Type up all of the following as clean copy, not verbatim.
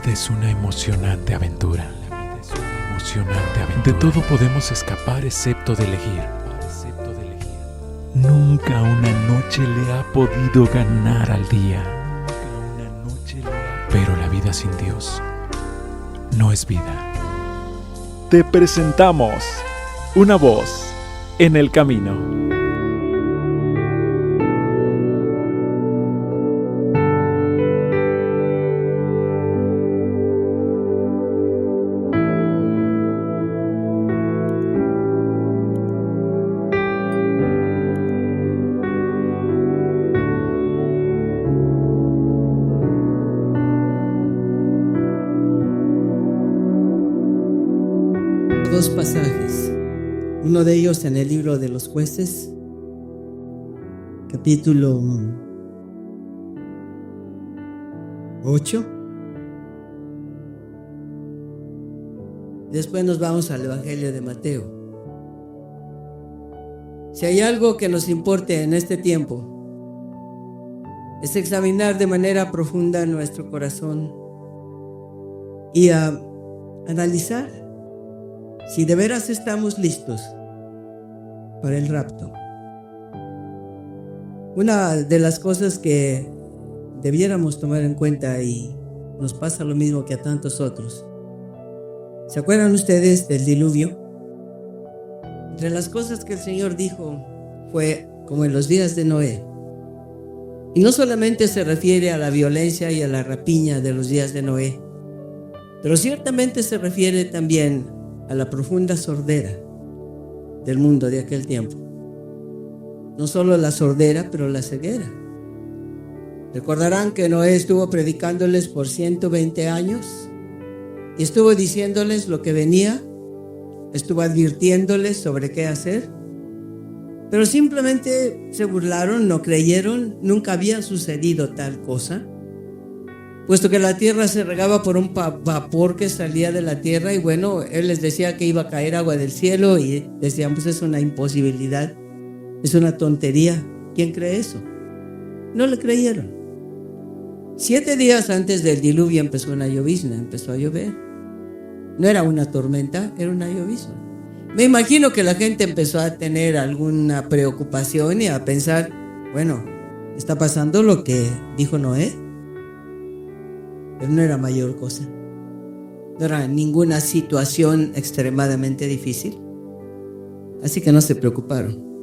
vida es una emocionante aventura. De todo podemos escapar excepto de elegir. Nunca una noche le ha podido ganar al día. Pero la vida sin Dios no es vida. Te presentamos Una Voz en el Camino. Dos pasajes, uno de ellos en el libro de los Jueces, capítulo 8. Después nos vamos al Evangelio de Mateo. Si hay algo que nos importe en este tiempo, es examinar de manera profunda nuestro corazón y analizar si de veras estamos listos para el rapto. Una de las cosas que debiéramos tomar en cuenta, y nos pasa lo mismo que a tantos otros, ¿se acuerdan ustedes del diluvio? Entre las cosas que el Señor dijo fue como en los días de Noé. Y no solamente se refiere a la violencia y a la rapiña de los días de Noé, pero ciertamente se refiere también a la profunda sordera del mundo de aquel tiempo. No solo la sordera, pero la ceguera. Recordarán que Noé estuvo predicándoles por 120 años y estuvo diciéndoles lo que venía, estuvo advirtiéndoles sobre qué hacer, pero simplemente se burlaron, no creyeron, nunca había sucedido tal cosa, puesto que la tierra se regaba por un vapor que salía de la tierra. Y bueno, él les decía que iba a caer agua del cielo y decían, pues es una imposibilidad, es una tontería. ¿Quién cree eso? No le creyeron. 7 días antes del diluvio empezó una llovizna, empezó a llover. No era una tormenta, era una llovizna. Me imagino que la gente empezó a tener alguna preocupación y a pensar, bueno, está pasando lo que dijo Noé. Pero no era mayor cosa, no era ninguna situación extremadamente difícil, así que no se preocuparon.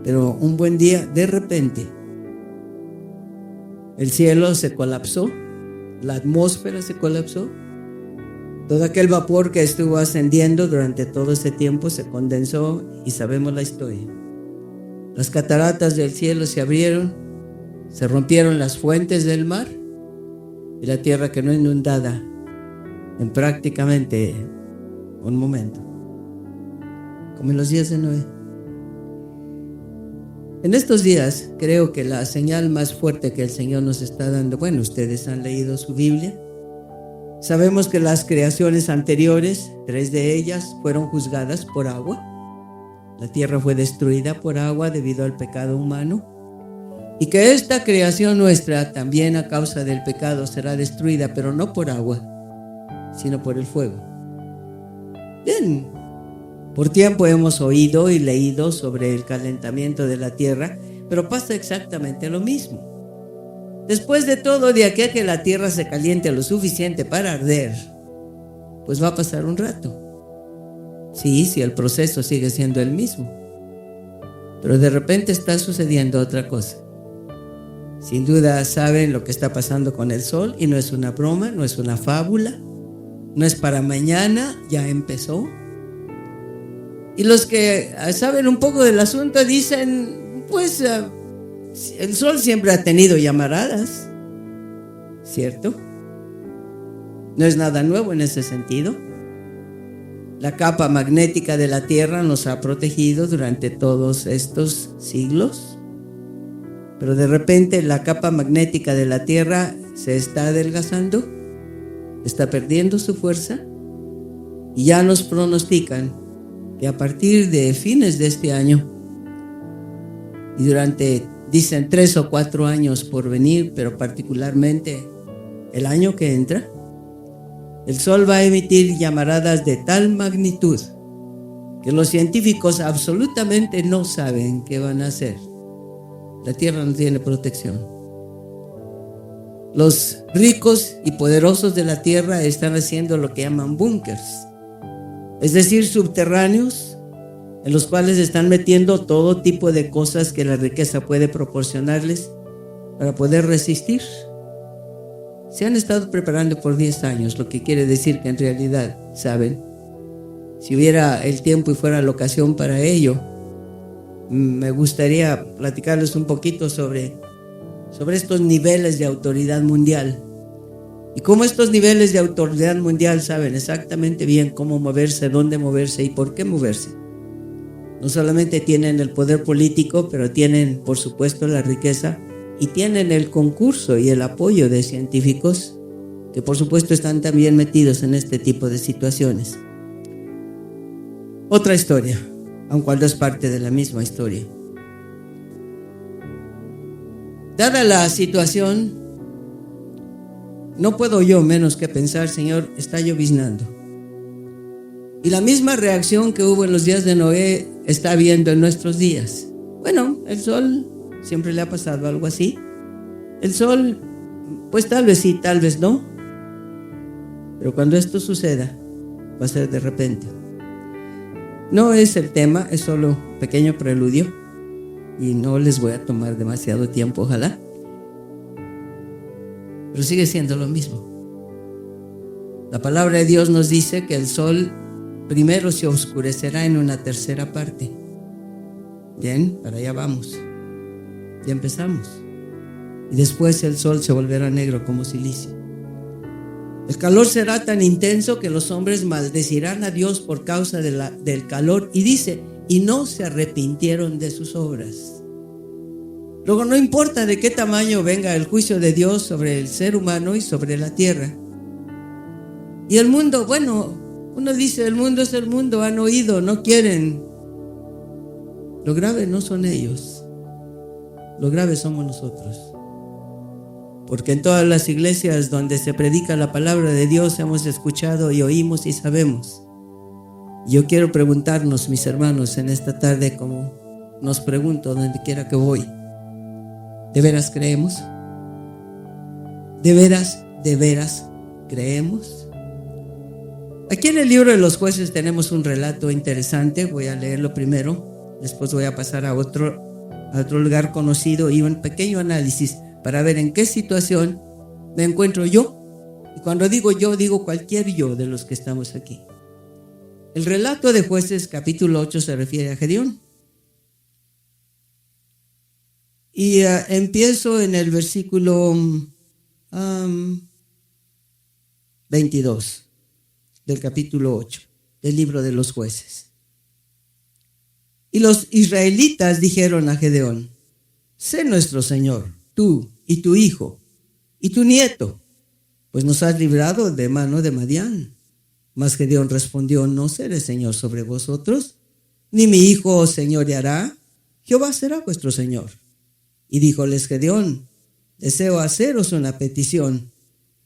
Pero un buen día, de repente, el cielo se colapsó, la atmósfera se colapsó, todo aquel vapor que estuvo ascendiendo durante todo ese tiempo se condensó y sabemos la historia. Las cataratas del cielo se abrieron, se rompieron las fuentes del mar, y la tierra quedó inundada en prácticamente un momento, como en los días de Noé. En estos días creo que la señal más fuerte que el Señor nos está dando, bueno, ustedes han leído su Biblia, sabemos que las creaciones anteriores, 3 de ellas fueron juzgadas por agua. La tierra fue destruida por agua debido al pecado humano, y que esta creación nuestra también a causa del pecado será destruida, pero no por agua, sino por el fuego. Bien, por tiempo hemos oído y leído sobre el calentamiento de la tierra, pero pasa exactamente lo mismo. Después de todo, de aquí a que la tierra se caliente lo suficiente para arder, pues va a pasar un rato. Sí, el proceso sigue siendo el mismo, pero de repente está sucediendo otra cosa. Sin duda saben lo que está pasando con el sol, y no es una broma, no es una fábula, no es para mañana, ya empezó. Y los que saben un poco del asunto dicen, pues el sol siempre ha tenido llamaradas, ¿cierto? No es nada nuevo en ese sentido. La capa magnética de la Tierra nos ha protegido durante todos estos siglos. Pero de repente la capa magnética de la Tierra se está adelgazando, está perdiendo su fuerza, y ya nos pronostican que a partir de fines de este año y durante, dicen, 3 o 4 años por venir, pero particularmente el año que entra, el Sol va a emitir llamaradas de tal magnitud que los científicos absolutamente no saben qué van a hacer. La Tierra no tiene protección. Los ricos y poderosos de la Tierra están haciendo lo que llaman búnkers, es decir, subterráneos, en los cuales están metiendo todo tipo de cosas que la riqueza puede proporcionarles para poder resistir. Se han estado preparando por 10 años, lo que quiere decir que en realidad saben. Si hubiera el tiempo y fuera la ocasión para ello, me gustaría platicarles un poquito sobre estos niveles de autoridad mundial y cómo estos niveles de autoridad mundial saben exactamente bien cómo moverse, dónde moverse y por qué moverse. No solamente tienen el poder político, pero tienen, por supuesto, la riqueza y tienen el concurso y el apoyo de científicos que, por supuesto, están también metidos en este tipo de situaciones. Otra historia, aun cuando es parte de la misma historia. Dada la situación, no puedo yo menos que pensar, Señor, está lloviznando. Y la misma reacción que hubo en los días de Noé está habiendo en nuestros días. Bueno, el sol siempre le ha pasado algo así. El sol, pues tal vez sí, tal vez no. Pero cuando esto suceda, va a ser de repente. No es el tema, es solo un pequeño preludio. Y no les voy a tomar demasiado tiempo, ojalá. Pero sigue siendo lo mismo. La palabra de Dios nos dice que el sol primero se oscurecerá en una tercera parte. Bien, para allá vamos. Ya empezamos. Y después el sol se volverá negro como silicio. El calor será tan intenso que los hombres maldecirán a Dios por causa del calor. Y dice, y no se arrepintieron de sus obras. Luego no importa de qué tamaño venga el juicio de Dios sobre el ser humano y sobre la tierra. Y el mundo, bueno, uno dice, el mundo es el mundo, han oído, no quieren. Lo grave no son ellos, lo grave somos nosotros. Porque en todas las iglesias donde se predica la palabra de Dios hemos escuchado y oímos y sabemos. Yo quiero preguntarnos, mis hermanos, en esta tarde, como nos pregunto donde quiera que voy, ¿de veras creemos? ¿De veras creemos? Aquí en el libro de los Jueces tenemos un relato interesante. Voy a leerlo primero, después voy a pasar a otro lugar conocido y un pequeño análisis para ver en qué situación me encuentro yo. Y cuando digo yo, digo cualquier yo de los que estamos aquí. El relato de Jueces capítulo 8 se refiere a Gedeón. Y empiezo en el versículo 22 del capítulo 8 del libro de los Jueces. Y los israelitas dijeron a Gedeón: sé nuestro Señor, tú y tu hijo y tu nieto, pues nos has librado de mano de Madián. Mas Gedeón respondió: no seré Señor sobre vosotros, ni mi hijo os señoreará, Jehová será vuestro Señor. Y díjoles Gedeón: deseo haceros una petición,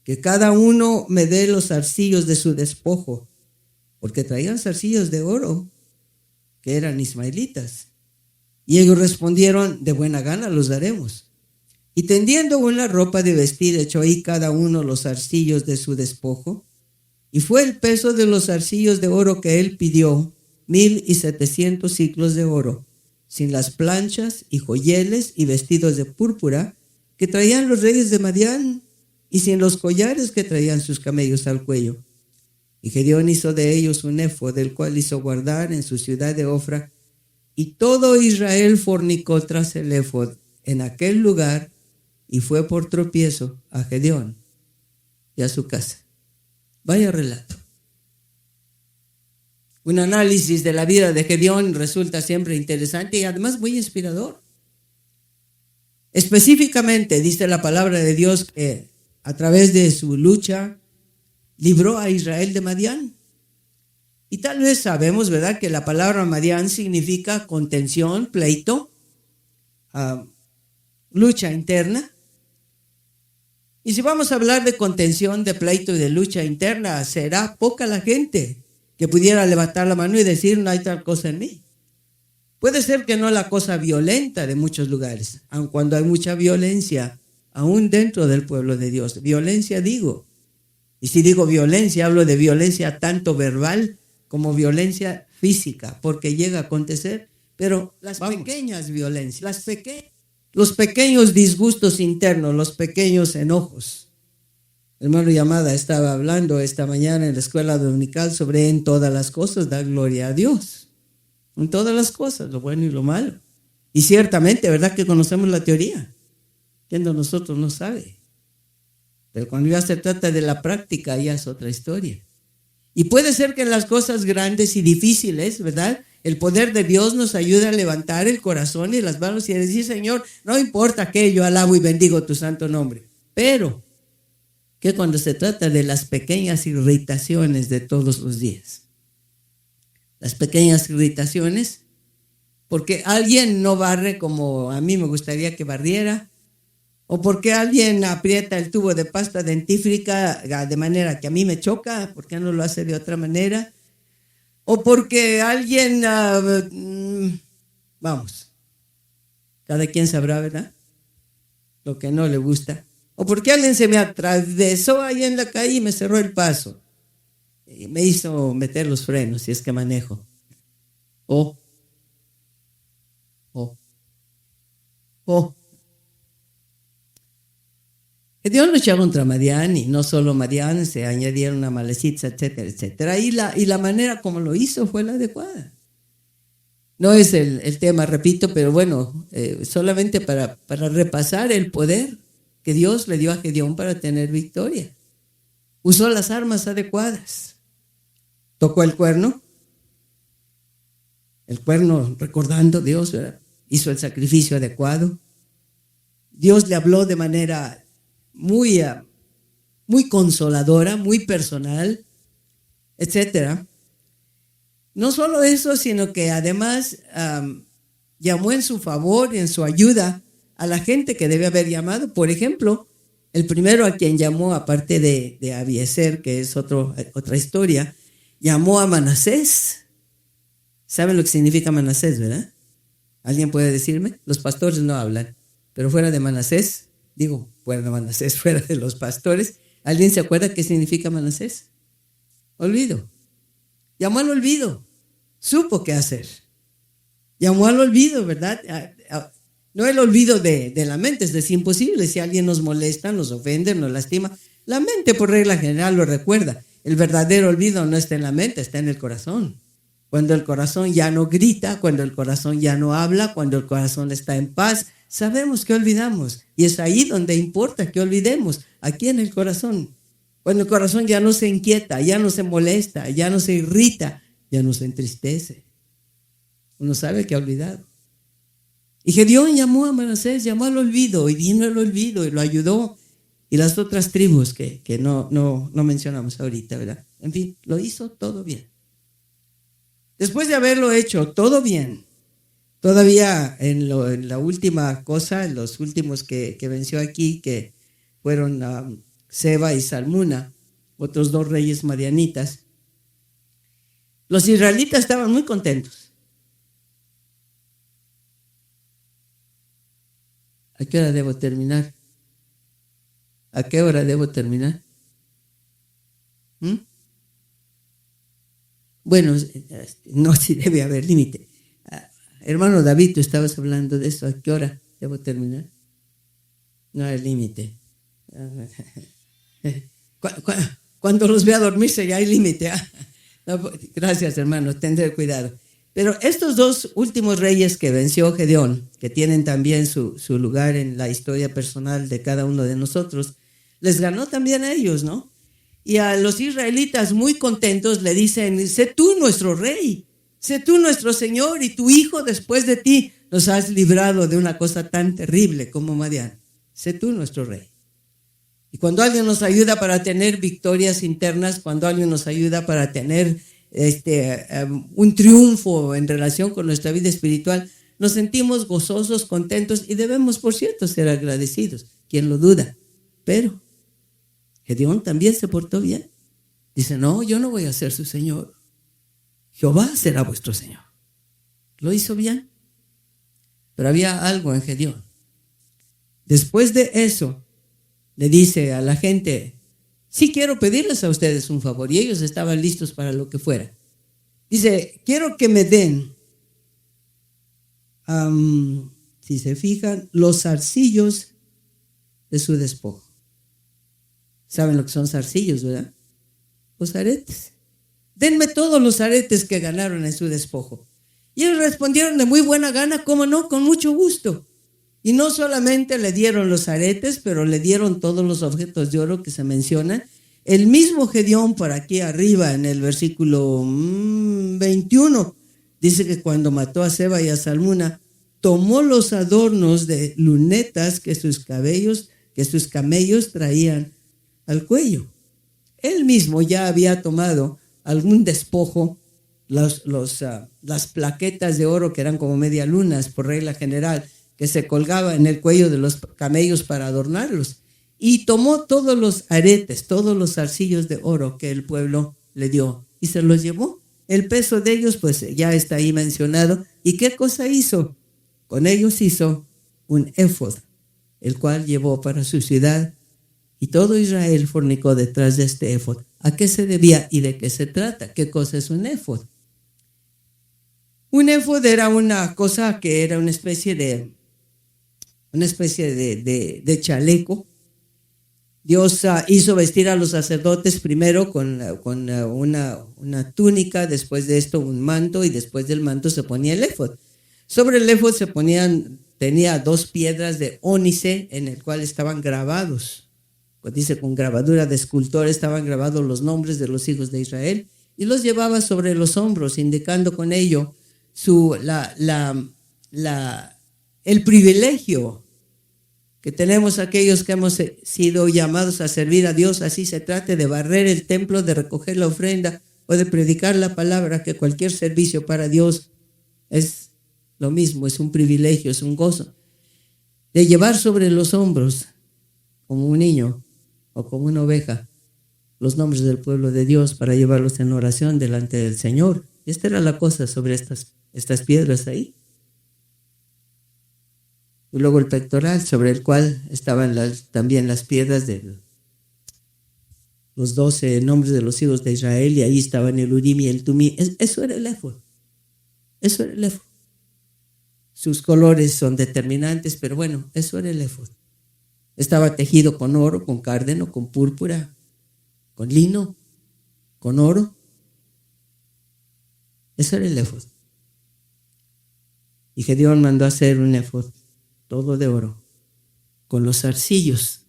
que cada uno me dé los zarcillos de su despojo, porque traían zarcillos de oro, que eran ismaelitas. Y ellos respondieron: de buena gana los daremos. Y tendiendo una ropa de vestir, echó ahí cada uno los zarcillos de su despojo, y fue el peso de los zarcillos de oro que él pidió, 1,700 siclos de oro, sin las planchas y joyeles y vestidos de púrpura que traían los reyes de Madián, y sin los collares que traían sus camellos al cuello. Y Gedeón hizo de ellos un éfod, del cual hizo guardar en su ciudad de Ofra, y todo Israel fornicó tras el éfod en aquel lugar, y fue por tropiezo a Gedeón y a su casa. Vaya relato. Un análisis de la vida de Gedeón resulta siempre interesante y además muy inspirador. Específicamente dice la palabra de Dios que a través de su lucha libró a Israel de Madián. Y tal vez sabemos, ¿verdad?, que la palabra Madián significa contención, pleito, lucha interna. Y si vamos a hablar de contención, de pleito y de lucha interna, será poca la gente que pudiera levantar la mano y decir, no hay tal cosa en mí. Puede ser que no la cosa violenta de muchos lugares, aun cuando hay mucha violencia, aún dentro del pueblo de Dios. Violencia digo. Y si digo violencia, hablo de violencia tanto verbal como violencia física, porque llega a acontecer. Pero las pequeñas violencias, los pequeños disgustos internos, los pequeños enojos. El hermano Yamada estaba hablando esta mañana en la escuela dominical sobre en todas las cosas da gloria a Dios. En todas las cosas, lo bueno y lo malo. Y ciertamente, ¿verdad que conocemos la teoría? ¿Quién de nosotros no sabe? Pero cuando ya se trata de la práctica, ya es otra historia. Y puede ser que en las cosas grandes y difíciles, ¿verdad?, el poder de Dios nos ayude a levantar el corazón y las manos y a decir, Señor, no importa que yo alabo y bendigo tu santo nombre. Pero que cuando se trata de las pequeñas irritaciones de todos los días, las pequeñas irritaciones, porque alguien no barre como a mí me gustaría que barriera, o porque alguien aprieta el tubo de pasta dentífrica de manera que a mí me choca, porque no lo hace de otra manera, o porque alguien, vamos, cada quien sabrá, ¿verdad?, lo que no le gusta, o porque alguien se me atravesó ahí en la calle y me cerró el paso, y me hizo meter los frenos, si es que manejo, o Dios luchó contra Madián, y no solo Madián, se añadieron amalecitas, etcétera, etcétera. Y la manera como lo hizo fue la adecuada. No es el tema, repito, pero bueno, solamente para repasar el poder que Dios le dio a Gedeón para tener victoria. Usó las armas adecuadas. Tocó el cuerno recordando Dios, ¿verdad?, hizo el sacrificio adecuado. Dios le habló de manera muy consoladora, muy personal, etcétera. No solo eso, sino que además llamó en su favor, en su ayuda, a la gente que debe haber llamado. Por ejemplo, el primero a quien llamó, aparte de Abiezer, que es otra historia, llamó a Manasés. ¿Saben lo que significa Manasés, verdad? ¿Alguien puede decirme? Los pastores no hablan, pero fuera de Manasés, fuera de los pastores, ¿alguien se acuerda qué significa Manasés? Olvido. Llamó al olvido. Supo qué hacer. Llamó al olvido, ¿verdad? No el olvido de la mente, es imposible. Si alguien nos molesta, nos ofende, nos lastima, la mente por regla general lo recuerda. El verdadero olvido no está en la mente, está en el corazón. Cuando el corazón ya no grita, cuando el corazón ya no habla, cuando el corazón está en paz, sabemos que olvidamos. Y es ahí donde importa que olvidemos, aquí en el corazón. Cuando el corazón ya no se inquieta, ya no se molesta, ya no se irrita, ya no se entristece. Uno sabe que ha olvidado. Y Gedeón llamó a Manasés, llamó al olvido, y vino el olvido y lo ayudó. Y las otras tribus que no mencionamos ahorita, ¿verdad? En fin, lo hizo todo bien. Después de haberlo hecho todo bien, todavía en la última cosa, en los últimos que venció aquí, que fueron Seba y Salmuna, otros dos reyes madianitas, los israelitas estaban muy contentos. ¿A qué hora debo terminar? ¿A qué hora debo terminar? Bueno, no, sí debe haber límite. Hermano David, tú estabas hablando de eso. ¿A qué hora debo terminar? No hay límite. Cuando los vea dormirse ya hay límite. No, gracias, hermano, tendré cuidado. Pero estos dos últimos reyes que venció Gedeón, que tienen también su lugar en la historia personal de cada uno de nosotros, les ganó también a ellos, ¿no? Y a los israelitas muy contentos le dicen, sé tú nuestro rey, sé tú nuestro Señor, y tu hijo después de ti nos has librado de una cosa tan terrible como Madián. Sé tú nuestro rey. Y cuando alguien nos ayuda para tener victorias internas, cuando alguien nos ayuda para tener un triunfo en relación con nuestra vida espiritual, nos sentimos gozosos, contentos, y debemos, por cierto, ser agradecidos. ¿Quién lo duda? Pero Gedeón también se portó bien. Dice, no, yo no voy a ser su señor. Jehová será vuestro señor. Lo hizo bien. Pero había algo en Gedeón. Después de eso, le dice a la gente, sí quiero pedirles a ustedes un favor. Y ellos estaban listos para lo que fuera. Dice, quiero que me den, si se fijan, los zarcillos de su despojo. ¿Saben lo que son zarcillos, verdad? Los aretes. Denme todos los aretes que ganaron en su despojo. Y ellos respondieron de muy buena gana, ¿cómo no? Con mucho gusto. Y no solamente le dieron los aretes, pero le dieron todos los objetos de oro que se mencionan. El mismo Gedeón, por aquí arriba, en el versículo 21, dice que cuando mató a Seba y a Salmuna, tomó los adornos de lunetas que sus camellos traían al cuello. Él mismo ya había tomado algún despojo, las plaquetas de oro que eran como media lunas por regla general, que se colgaba en el cuello de los camellos para adornarlos. Y tomó todos los aretes, todos los zarcillos de oro que el pueblo le dio y se los llevó. El peso de ellos pues ya está ahí mencionado. ¿Y qué cosa hizo? Con ellos hizo un éfod, el cual llevó para su ciudad, y todo Israel fornicó detrás de este éfod. ¿A qué se debía y de qué se trata? ¿Qué cosa es un éfod? Un éfod era una cosa que era una especie de chaleco. Dios hizo vestir a los sacerdotes primero con una túnica, después de esto un manto, y después del manto se ponía el éfod. Sobre el éfod tenía 2 piedras de ónice en el cual estaban grabados, pues dice con grabadura de escultor, estaban grabados los nombres de los hijos de Israel, y los llevaba sobre los hombros, indicando con ello el privilegio que tenemos aquellos que hemos sido llamados a servir a Dios, así se trate de barrer el templo, de recoger la ofrenda o de predicar la palabra, que cualquier servicio para Dios es lo mismo, es un privilegio, es un gozo. De llevar sobre los hombros, como un niño o como una oveja, los nombres del pueblo de Dios para llevarlos en oración delante del Señor. Esta era la cosa sobre estas piedras ahí. Y luego el pectoral, sobre el cual estaban también las piedras de los 12 nombres de los hijos de Israel, y ahí estaban el Urim y el Tumim. Eso era el éfod. Eso era el éfod. Sus colores son determinantes, pero bueno, eso era el éfod. Estaba tejido con oro, con cárdeno, con púrpura, con lino, con oro. Eso era el éfod. Y Gedeón mandó a hacer un éfod todo de oro, con los zarcillos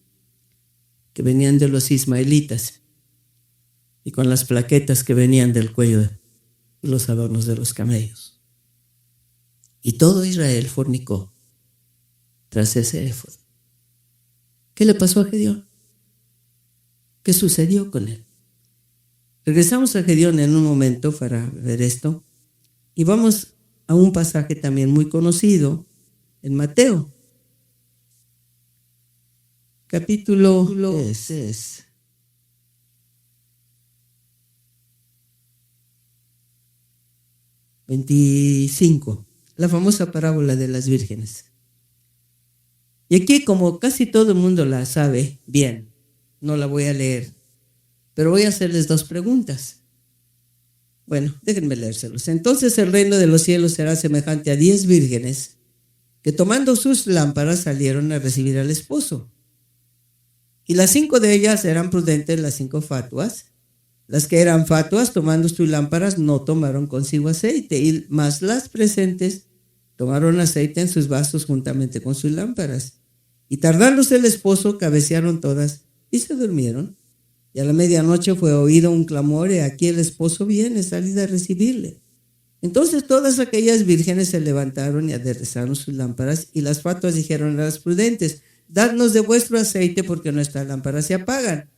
que venían de los ismaelitas y con las plaquetas que venían del cuello de los adornos de los camellos. Y todo Israel fornicó tras ese éfod. ¿Qué le pasó a Gedeón? ¿Qué sucedió con él? Regresamos a Gedeón en un momento para ver esto, y vamos a un pasaje también muy conocido en Mateo, capítulo 25, la famosa parábola de las vírgenes. Y aquí, como casi todo el mundo la sabe bien, no la voy a leer, pero voy a hacerles 2 preguntas. Bueno, déjenme leérselos. Entonces el reino de los cielos será semejante a 10 vírgenes que tomando sus lámparas salieron a recibir al esposo. Y las 5 de ellas eran prudentes, las 5 fatuas. Las que eran fatuas, tomando sus lámparas, no tomaron consigo aceite, mas las presentes tomaron aceite en sus vasos juntamente con sus lámparas. Y tardándose el esposo, cabecearon todas y se durmieron. Y a la medianoche fue oído un clamor, y aquí el esposo viene, salid a recibirle. Entonces todas aquellas vírgenes se levantaron y aderezaron sus lámparas, y las fatuas dijeron a las prudentes, dadnos de vuestro aceite, porque nuestras lámparas se apagan.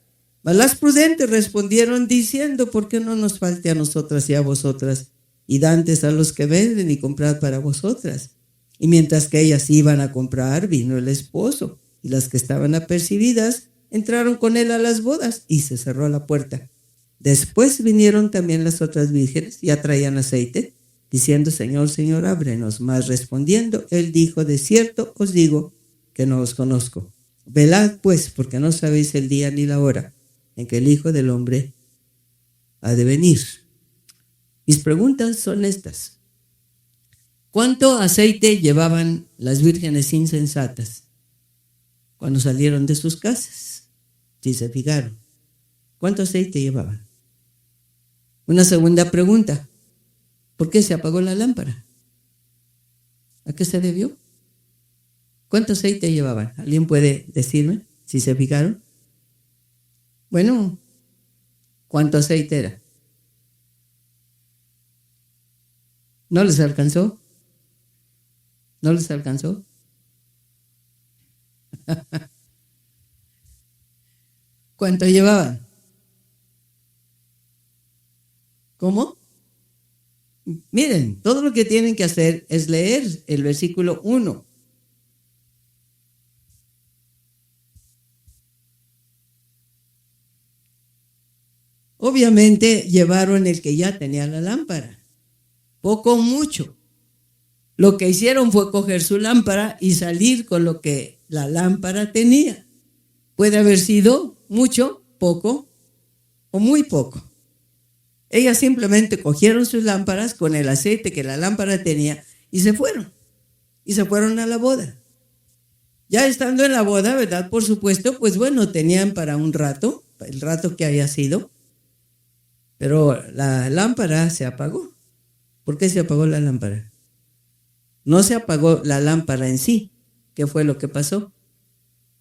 Mas las prudentes respondieron diciendo, ¿por qué no nos falte a nosotras y a vosotras? Y dantes a los que venden y comprad para vosotras. Y mientras que ellas iban a comprar, vino el esposo, y las que estaban apercibidas entraron con él a las bodas y se cerró la puerta. Después vinieron también las otras vírgenes, ya traían aceite, diciendo: Señor, Señor, ábrenos. Mas respondiendo, él dijo: de cierto os digo que no os conozco. Velad pues, porque no sabéis el día ni la hora en que el Hijo del Hombre ha de venir. Mis preguntas son estas. ¿Cuánto aceite llevaban las vírgenes insensatas cuando salieron de sus casas? Si se fijaron, ¿cuánto aceite llevaban? Una segunda pregunta: ¿por qué se apagó la lámpara? ¿A qué se debió? ¿Cuánto aceite llevaban? ¿Alguien puede decirme si se fijaron? Bueno, ¿cuánto aceite era? ¿No les alcanzó? ¿No les alcanzó? ¿Cuánto llevaban? ¿Cómo? Miren, todo lo que tienen que hacer es leer el versículo 1. Obviamente llevaron el que ya tenía la lámpara, poco o mucho. Lo que hicieron fue coger su lámpara y salir con lo que la lámpara tenía. Puede haber sido mucho, poco o muy poco. Ellas simplemente cogieron sus lámparas con el aceite que la lámpara tenía y se fueron. Y se fueron a la boda. Ya estando en la boda, ¿verdad? Por supuesto, pues bueno, tenían para un rato, el rato que haya sido. Pero la lámpara se apagó. ¿Por qué se apagó la lámpara? No se apagó la lámpara en sí. ¿Qué fue lo que pasó?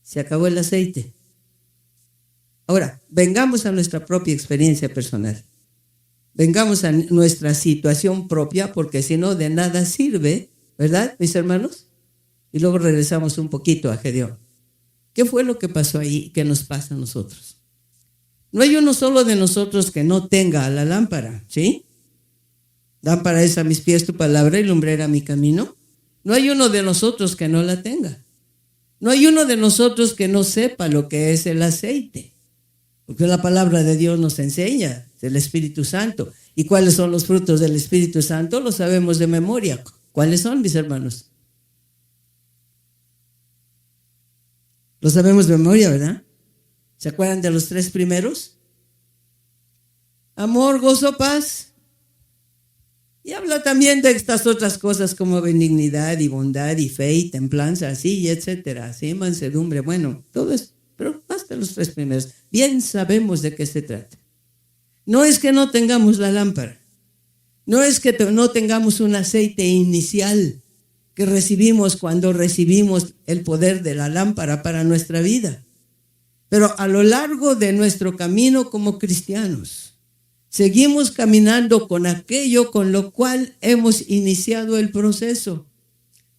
Se acabó el aceite. Ahora, vengamos a nuestra propia experiencia personal. Vengamos a nuestra situación propia, porque si no, de nada sirve, ¿verdad, mis hermanos? Y luego regresamos un poquito a Gedeón. ¿Qué fue lo que pasó ahí? ¿Qué nos pasa a nosotros? No hay uno solo de nosotros que no tenga la lámpara, ¿sí? Lámpara es a mis pies tu palabra y lumbrera mi camino. No hay uno de nosotros que no la tenga. No hay uno de nosotros que no sepa lo que es el aceite. Porque la palabra de Dios nos enseña, del Espíritu Santo. ¿Y cuáles son los frutos del Espíritu Santo? Lo sabemos de memoria. ¿Cuáles son, mis hermanos? Lo sabemos de memoria, ¿verdad? ¿Se acuerdan de los 3 primeros? Amor, gozo, paz. Y habla también de estas otras cosas como benignidad y bondad y fe y templanza, así y etcétera, así, mansedumbre, bueno, todo eso, pero hasta los 3 primeros. Bien sabemos de qué se trata. No es que no tengamos la lámpara, no es que no tengamos un aceite inicial que recibimos cuando recibimos el poder de la lámpara para nuestra vida, pero a lo largo de nuestro camino como cristianos, seguimos caminando con aquello con lo cual hemos iniciado el proceso.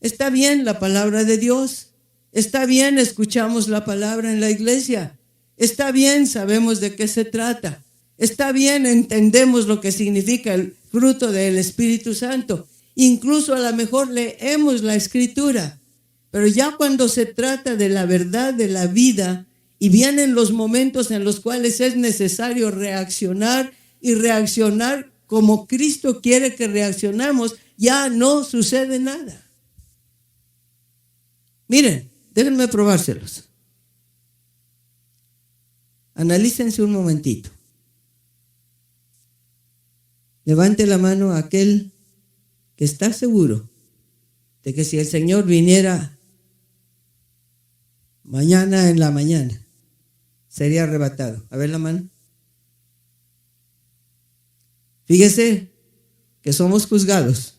Está bien la palabra de Dios. Está bien, escuchamos la palabra en la iglesia. Está bien, sabemos de qué se trata. Está bien, entendemos lo que significa el fruto del Espíritu Santo. Incluso a lo mejor leemos la Escritura. Pero ya cuando se trata de la verdad de la vida y vienen los momentos en los cuales es necesario reaccionar y reaccionar como Cristo quiere que reaccionemos, ya no sucede nada. Miren, déjenme probárselos. Analícense un momentito. Levante la mano a aquel que está seguro de que si el Señor viniera mañana en la mañana, sería arrebatado. A ver la mano. Fíjese que somos juzgados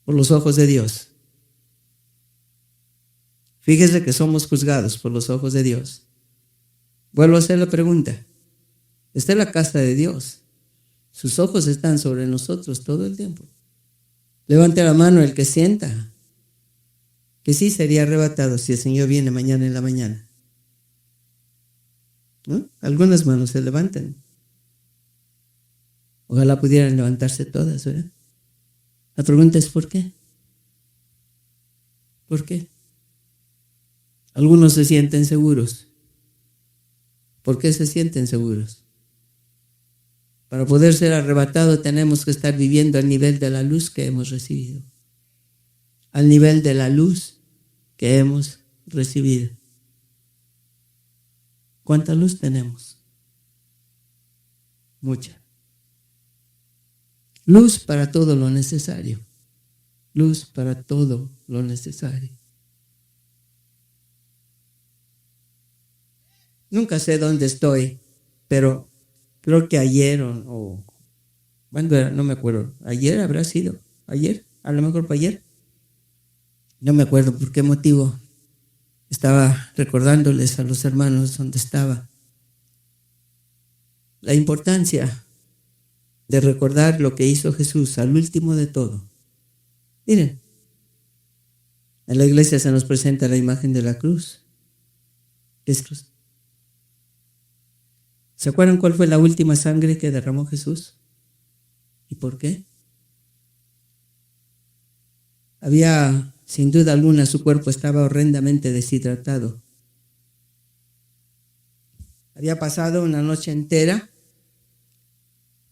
por los ojos de Dios. Fíjese que somos juzgados por los ojos de Dios. Vuelvo a hacer la pregunta. Está en la casa de Dios. Sus ojos están sobre nosotros todo el tiempo. Levante la mano el que sienta que sí sería arrebatado si el Señor viene mañana en la mañana. ¿No? Algunas manos se levantan. Ojalá pudieran levantarse todas, ¿verdad? La pregunta es ¿por qué? ¿Por qué? Algunos se sienten seguros. ¿Por qué se sienten seguros? Para poder ser arrebatados tenemos que estar viviendo al nivel de la luz que hemos recibido. Al nivel de la luz que hemos recibido. ¿Cuánta luz tenemos? Mucha. Luz para todo lo necesario. Luz para todo lo necesario. Nunca sé dónde estoy, pero creo que ayer o ¿cuándo era? No me acuerdo. Ayer habrá sido. Ayer, a lo mejor fue ayer. No me acuerdo por qué motivo. Estaba recordándoles a los hermanos dónde estaba. La importancia de recordar lo que hizo Jesús al último de todo. Miren, en la iglesia se nos presenta la imagen de la cruz. Es cruz. ¿Se acuerdan cuál fue la última sangre que derramó Jesús? ¿Y por qué? Había, sin duda alguna, su cuerpo estaba horrendamente deshidratado. Había pasado una noche entera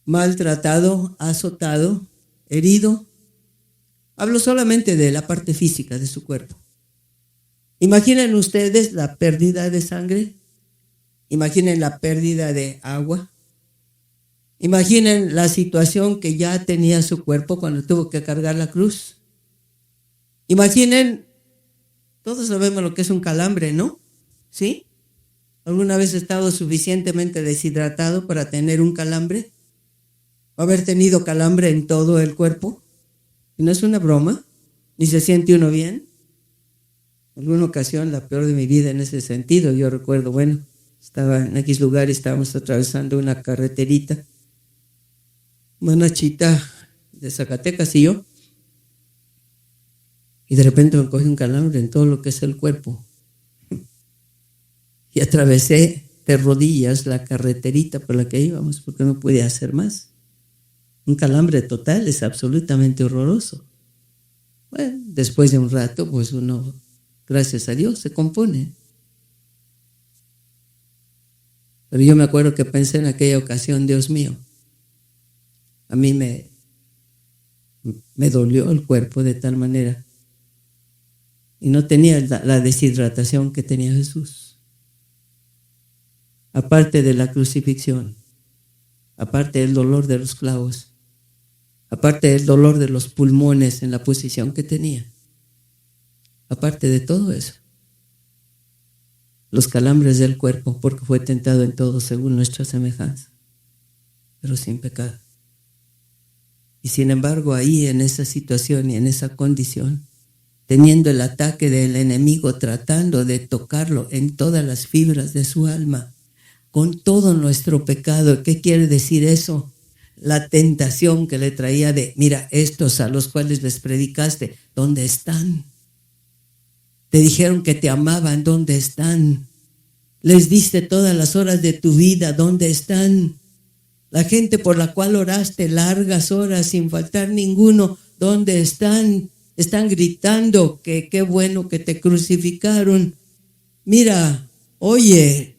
maltratado, azotado, herido. Hablo solamente de la parte física de su cuerpo. Imaginen ustedes la pérdida de sangre. Imaginen la pérdida de agua. Imaginen la situación que ya tenía su cuerpo cuando tuvo que cargar la cruz. Imaginen, todos sabemos lo que es un calambre, ¿no? ¿Sí? ¿Alguna vez ha estado suficientemente deshidratado para tener un calambre? ¿Haber tenido calambre en todo el cuerpo? Y no es una broma, ni se siente uno bien. En alguna ocasión, la peor de mi vida en ese sentido, yo recuerdo, bueno, estaba en X lugar y estábamos atravesando una carreterita, una chita de Zacatecas y yo, y de repente me cogí un calambre en todo lo que es el cuerpo. Y atravesé de rodillas la carreterita por la que íbamos porque no podía hacer más. Un calambre total es absolutamente horroroso. Bueno, después de un rato, pues uno, gracias a Dios, se compone. Pero yo me acuerdo que pensé en aquella ocasión, Dios mío, a mí me dolió el cuerpo de tal manera y no tenía la deshidratación que tenía Jesús. Aparte de la crucifixión, aparte del dolor de los clavos, aparte del dolor de los pulmones en la posición que tenía, aparte de todo eso, los calambres del cuerpo, porque fue tentado en todo según nuestra semejanza, pero sin pecado. Y sin embargo, ahí en esa situación y en esa condición, teniendo el ataque del enemigo, tratando de tocarlo en todas las fibras de su alma, con todo nuestro pecado. ¿Qué quiere decir eso? La tentación que le traía de, mira, estos a los cuales les predicaste, ¿dónde están? Te dijeron que te amaban, ¿dónde están? Les diste todas las horas de tu vida, ¿dónde están? La gente por la cual oraste largas horas sin faltar ninguno, ¿dónde están? Están gritando que qué bueno que te crucificaron. Mira, oye,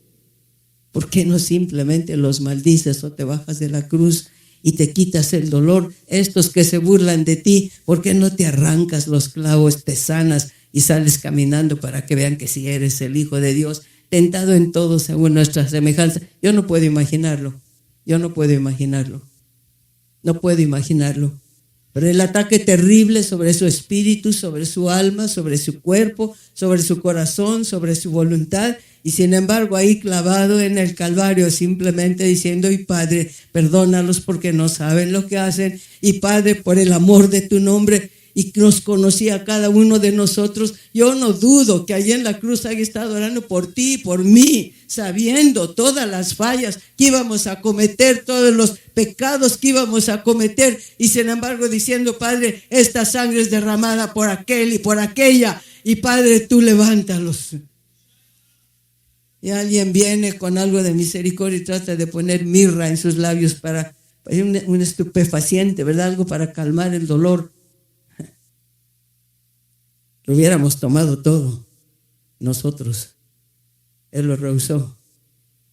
¿por qué no simplemente los maldices o te bajas de la cruz y te quitas el dolor? Estos que se burlan de ti, ¿por qué no te arrancas los clavos, te sanas y sales caminando para que vean que si eres el Hijo de Dios, tentado en todo según nuestra semejanza? Yo no puedo imaginarlo. No puedo imaginarlo. Pero el ataque terrible sobre su espíritu, sobre su alma, sobre su cuerpo, sobre su corazón, sobre su voluntad. Y sin embargo, ahí clavado en el Calvario, simplemente diciendo, y Padre, perdónalos porque no saben lo que hacen. Y Padre, por el amor de tu nombre, y nos conocía a cada uno de nosotros. Yo no dudo que allí en la cruz haya estado orando por ti y por mí, sabiendo todas las fallas que íbamos a cometer, todos los pecados que íbamos a cometer, y sin embargo diciendo, Padre, esta sangre es derramada por aquel y por aquella, y Padre, tú levántalos. Y alguien viene con algo de misericordia y trata de poner mirra en sus labios para un estupefaciente, ¿verdad? Algo para calmar el dolor. Lo hubiéramos tomado todo. nosotros. Él lo rehusó.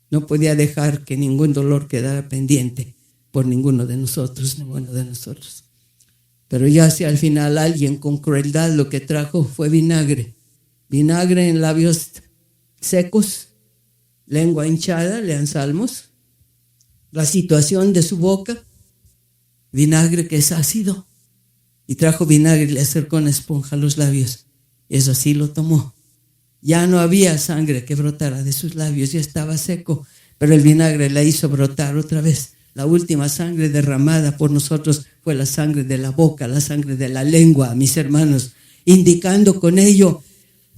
No podía dejar que ningún dolor quedara pendiente por ninguno de nosotros. Pero ya hacia el final alguien con crueldad lo que trajo fue vinagre. Vinagre en labios secos, lengua hinchada, lean Salmos. La situación de su boca, vinagre que es ácido. Y trajo vinagre y le acercó una esponja a los labios. Eso sí lo tomó. Ya no había sangre que brotara de sus labios, ya estaba seco, pero el vinagre la hizo brotar otra vez. La última sangre derramada por nosotros fue la sangre de la boca, la sangre de la lengua, mis hermanos, indicando con ello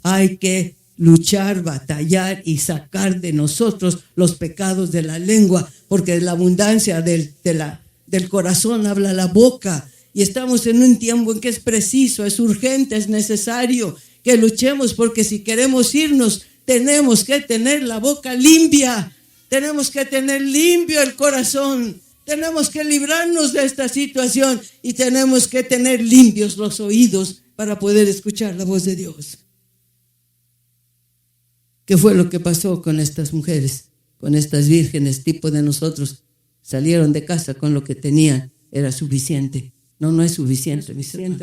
hay que luchar, batallar y sacar de nosotros los pecados de la lengua, porque de la abundancia del corazón habla la boca. Y estamos en un tiempo en que es preciso, es urgente, es necesario que luchemos, porque si queremos irnos, tenemos que tener la boca limpia, tenemos que tener limpio el corazón, tenemos que librarnos de esta situación y tenemos que tener limpios los oídos para poder escuchar la voz de Dios. ¿Qué fue lo que pasó con estas mujeres, con estas vírgenes, tipo de nosotros? Salieron de casa con lo que tenían, era suficiente. No es suficiente,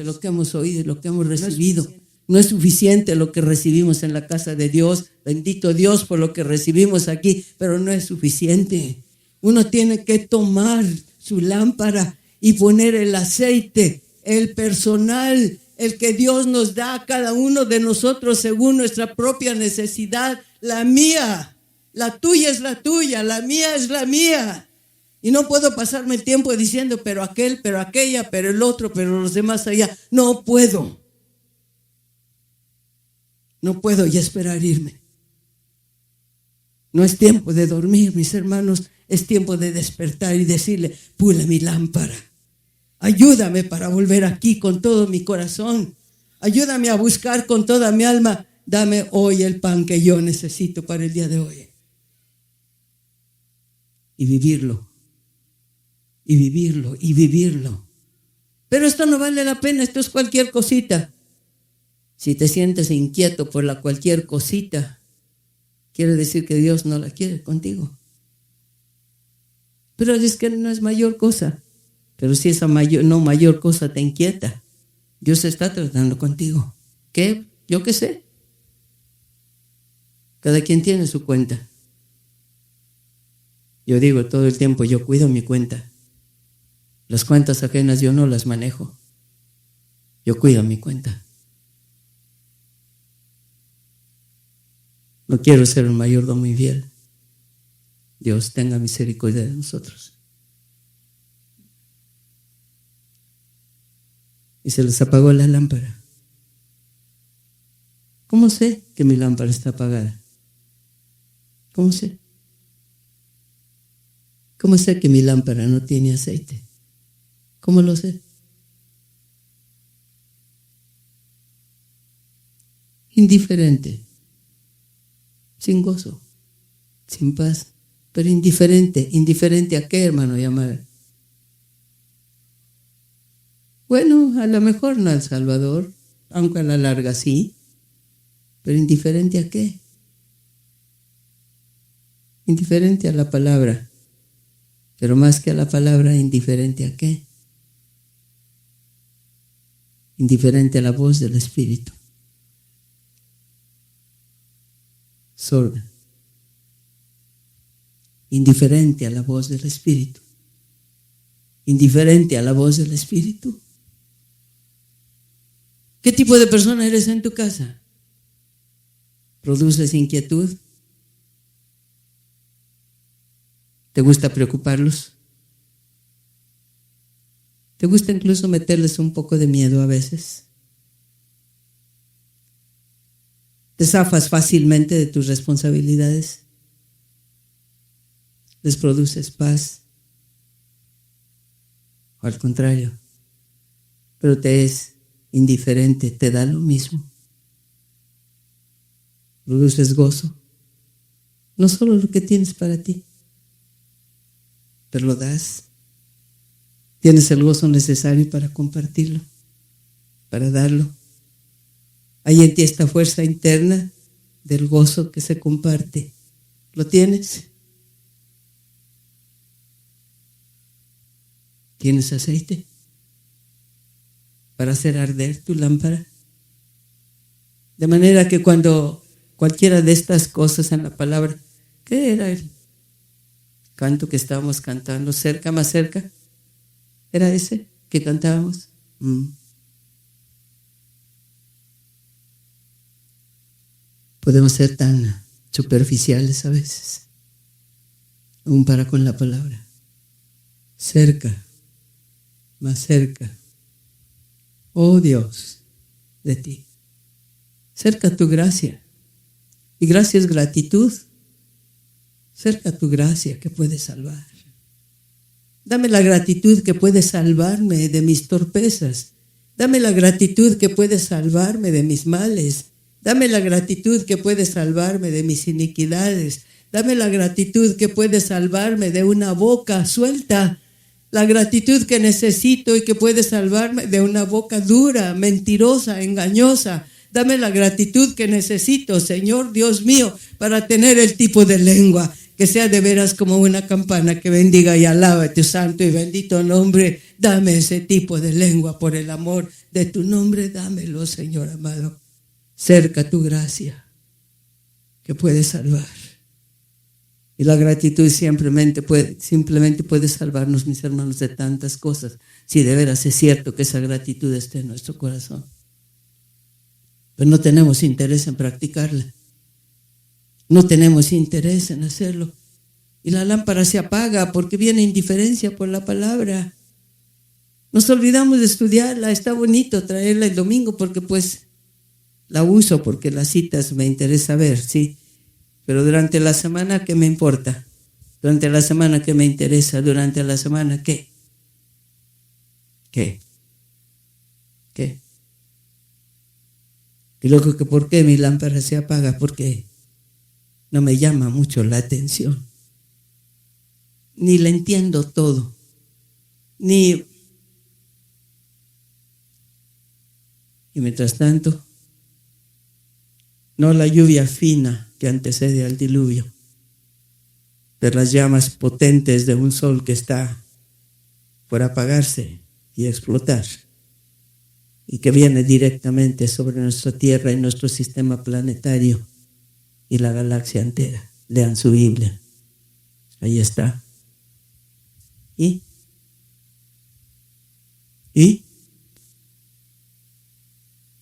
lo que hemos oído y lo que hemos recibido. No es suficiente lo que recibimos en la casa de Dios. Bendito Dios por lo que recibimos aquí, pero no es suficiente. Uno tiene que tomar su lámpara y poner el aceite, el personal, el que Dios nos da a cada uno de nosotros según nuestra propia necesidad. La mía, la tuya es la tuya, la mía es la mía. Y no puedo pasarme el tiempo diciendo, pero aquel, pero aquella, pero el otro, pero los demás allá. No puedo. No puedo ya esperar irme. No es tiempo de dormir, mis hermanos. Es tiempo de despertar y decirle, pule mi lámpara. Ayúdame para volver aquí con todo mi corazón. Ayúdame a buscar con toda mi alma. Dame hoy el pan que yo necesito para el día de hoy. Y vivirlo. Y vivirlo, y vivirlo. Pero esto no vale la pena, esto es cualquier cosita. Si te sientes inquieto por la cualquier cosita, quiere decir que Dios no la quiere contigo. Pero es que no es mayor cosa. Pero si esa mayor cosa te inquieta, Dios está tratando contigo. ¿Qué? Yo qué sé. Cada quien tiene su cuenta. Yo digo todo el tiempo, yo cuido mi cuenta. Las cuentas ajenas yo no las manejo. Yo cuido mi cuenta. No quiero ser un mayordomo infiel. Dios tenga misericordia de nosotros. Y se les apagó la lámpara. ¿Cómo sé que mi lámpara está apagada? ¿Cómo sé? ¿Cómo sé que mi lámpara no tiene aceite? ¿Cómo lo sé? Indiferente, sin gozo, sin paz, pero indiferente. ¿Indiferente a qué, hermano llamar? Bueno, a lo mejor no al Salvador, aunque a la larga sí, pero indiferente a qué? Indiferente a la palabra, pero más que a la palabra, indiferente a qué? Indiferente a la voz del Espíritu. Sorda. Indiferente a la voz del Espíritu. Indiferente a la voz del Espíritu. ¿Qué tipo de persona eres en tu casa? ¿Produces inquietud? ¿Te gusta preocuparlos? ¿Te gusta incluso meterles un poco de miedo a veces? ¿Te zafas fácilmente de tus responsabilidades? ¿Les produces paz? O al contrario, pero te es indiferente, te da lo mismo. ¿Produces gozo? No solo lo que tienes para ti, pero lo das. Tienes el gozo necesario para compartirlo, para darlo. Hay en ti esta fuerza interna del gozo que se comparte. ¿Lo tienes? ¿Tienes aceite para hacer arder tu lámpara? De manera que cuando cualquiera de estas cosas en la palabra, ¿qué era el canto que estábamos cantando? Cerca, más cerca. ¿Era ese que cantábamos? Podemos ser tan superficiales a veces, aún para con la palabra. Cerca, más cerca. Oh Dios, de ti. Cerca tu gracia. Y gracia es gratitud. Cerca tu gracia que puede salvar. Dame la gratitud que puede salvarme de mis torpezas. Dame la gratitud que puede salvarme de mis males. Dame la gratitud que puede salvarme de mis iniquidades. Dame la gratitud que puede salvarme de una boca suelta. La gratitud que necesito y que puede salvarme de una boca dura, mentirosa, engañosa. Dame la gratitud que necesito, Señor Dios mío, para tener el tipo de lengua que sea de veras como una campana que bendiga y alaba tu santo y bendito nombre. Dame ese tipo de lengua por el amor de tu nombre. Dámelo, Señor amado. Cerca tu gracia que puede salvar. Y la gratitud simplemente puede salvarnos, mis hermanos, de tantas cosas. Si de veras es cierto que esa gratitud esté en nuestro corazón. Pero no tenemos interés en practicarla. No tenemos interés en hacerlo. Y la lámpara se apaga porque viene indiferencia por la palabra. Nos olvidamos de estudiarla. Está bonito traerla el domingo porque pues la uso porque las citas me interesa ver, sí. Pero durante la semana, ¿qué me importa? Durante la semana, ¿qué me interesa? Durante la semana, ¿qué? ¿Qué? Y luego, ¿por qué mi lámpara se apaga? Porque no me llama mucho la atención. Ni la entiendo todo. Y mientras tanto, no la lluvia fina que antecede al diluvio, pero las llamas potentes de un sol que está por apagarse y explotar, y que viene directamente sobre nuestra Tierra y nuestro sistema planetario y la galaxia entera. Lean su Biblia. Ahí está. ¿Y?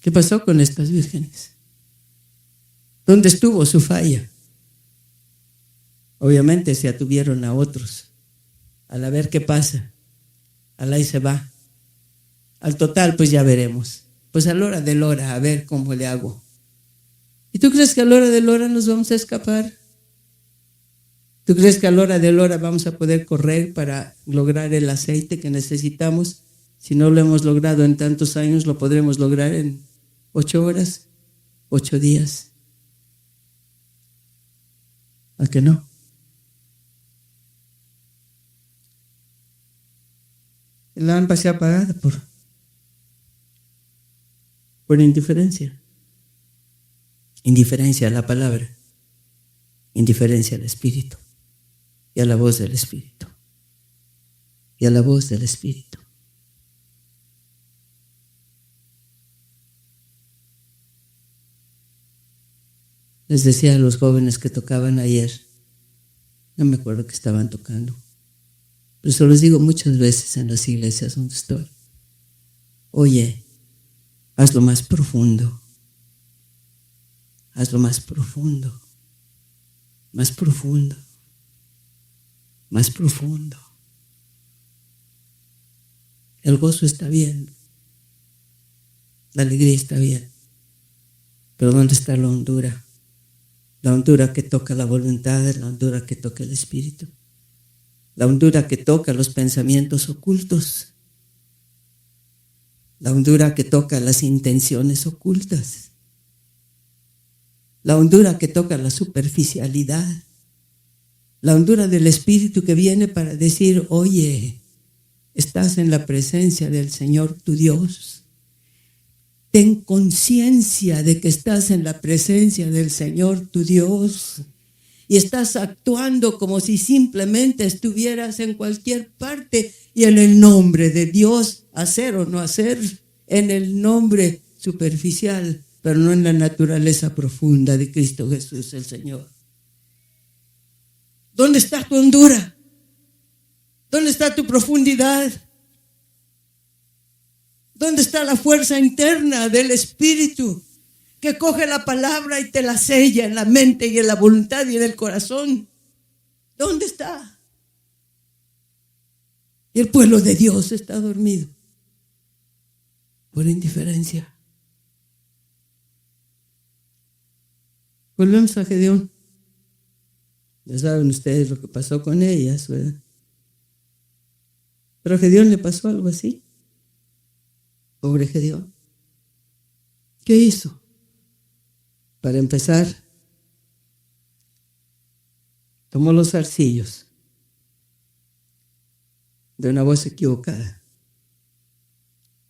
¿Qué pasó con estas vírgenes? ¿Dónde estuvo su falla? Obviamente se atuvieron a otros. Al a ver qué pasa. Al ahí se va. Al total, pues ya veremos. Pues a la hora de la hora, a ver cómo le hago. ¿Y tú crees que a la hora de la hora nos vamos a escapar? ¿Tú crees que a la hora de la hora vamos a poder correr para lograr el aceite que necesitamos? Si no lo hemos logrado en tantos años, lo podremos lograr en 8 horas, 8 días. ¿A que no? El lámpara se ha apagado por indiferencia. Indiferencia a la palabra, indiferencia al Espíritu y a la voz del Espíritu. Y a la voz del Espíritu. Les decía a los jóvenes que tocaban ayer, no me acuerdo que estaban tocando, pero se los digo muchas veces en las iglesias donde estoy. Oye, hazlo más profundo. Hazlo más profundo. Más profundo. Más profundo. El gozo está bien. La alegría está bien. Pero ¿dónde está la hondura? La hondura que toca la voluntad, la hondura que toca el espíritu, la hondura que toca los pensamientos ocultos, la hondura que toca las intenciones ocultas, la hondura que toca la superficialidad, la hondura del espíritu que viene para decir, oye, estás en la presencia del Señor tu Dios. Ten conciencia de que estás en la presencia del Señor tu Dios y estás actuando como si simplemente estuvieras en cualquier parte y en el nombre de Dios, hacer o no hacer, en el nombre superficial, pero no en la naturaleza profunda de Cristo Jesús el Señor. ¿Dónde está tu hondura? ¿Dónde está tu profundidad? ¿Dónde está la fuerza interna del Espíritu que coge la palabra y te la sella en la mente y en la voluntad y en el corazón? ¿Dónde está? Y el pueblo de Dios está dormido por indiferencia. Volvemos a Gedeón. Ya saben ustedes lo que pasó con ellas, ¿verdad? Pero a Gedeón le pasó algo así. Pobre Gedeón. ¿Qué hizo? Para empezar, tomó los zarcillos de una voz equivocada.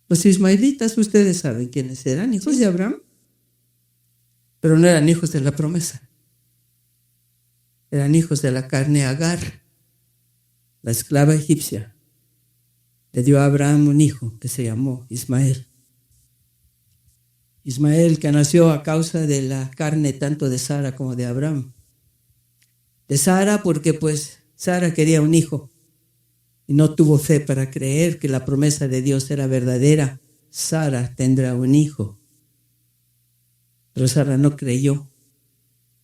Los ismaelitas, ustedes saben quiénes eran, hijos de Abraham, pero no eran hijos de la promesa. Eran hijos de la carne. Agar, la esclava egipcia, le dio a Abraham un hijo que se llamó Ismael. Ismael, que nació a causa de la carne tanto de Sara como de Abraham. De Sara porque pues Sara quería un hijo y no tuvo fe para creer que la promesa de Dios era verdadera. Sara tendrá un hijo. Pero Sara no creyó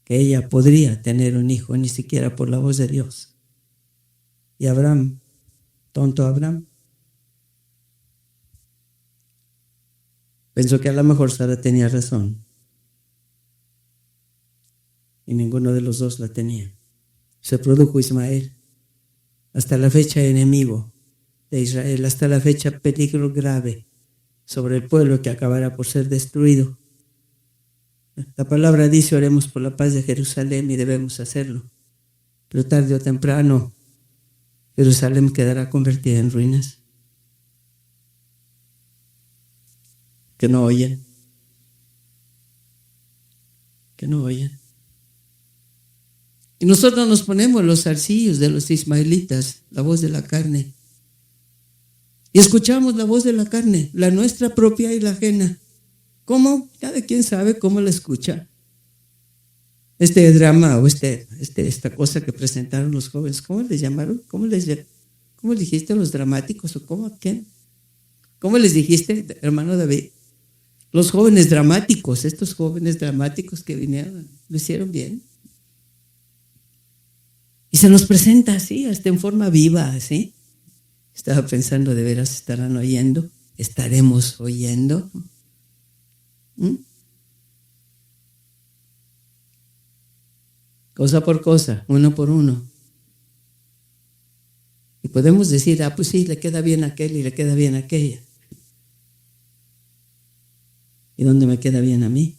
que ella podría tener un hijo, ni siquiera por la voz de Dios. Y Abraham, tonto Abraham, pensó que a lo mejor Sara tenía razón. Y ninguno de los dos la tenía. Se produjo Ismael. Hasta la fecha enemigo de Israel. Hasta la fecha peligro grave sobre el pueblo que acabará por ser destruido. La palabra dice: oremos por la paz de Jerusalén, y debemos hacerlo. Pero tarde o temprano Jerusalén quedará convertida en ruinas. Que no oyen. Que no oyen. Y nosotros nos ponemos los zarcillos de los ismaelitas, la voz de la carne. Y escuchamos la voz de la carne, la nuestra propia y la ajena. ¿Cómo? Cada quien sabe cómo la escucha. Este drama o esta cosa que presentaron los jóvenes, ¿cómo les llamaron? ¿Cómo les dijiste a los dramáticos? ¿O cómo? ¿Quién? ¿Cómo les dijiste, hermano David? Los jóvenes dramáticos, estos jóvenes dramáticos que vinieron, lo hicieron bien. Y se nos presenta así, hasta en forma viva, así. Estaba pensando, ¿de veras estarán oyendo? ¿Estaremos oyendo? Cosa por cosa, uno por uno. Y podemos decir, pues sí, le queda bien a aquel y le queda bien a aquella. ¿Y dónde me queda bien a mí?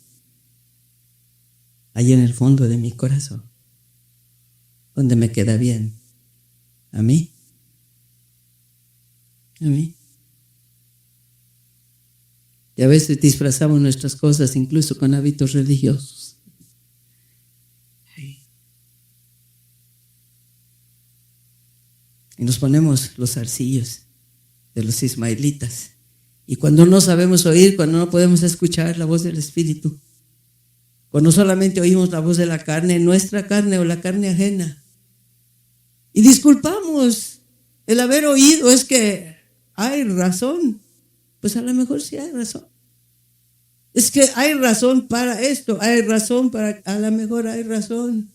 Allí en el fondo de mi corazón. ¿Dónde me queda bien? ¿A mí? ¿A mí? Y a veces disfrazamos nuestras cosas incluso con hábitos religiosos. Y nos ponemos los zarcillos de los ismaelitas. Y cuando no sabemos oír, cuando no podemos escuchar la voz del Espíritu, cuando solamente oímos la voz de la carne, nuestra carne o la carne ajena, y disculpamos el haber oído, es que hay razón. Pues a lo mejor sí hay razón. Es que hay razón para esto, hay razón para, a lo mejor hay razón.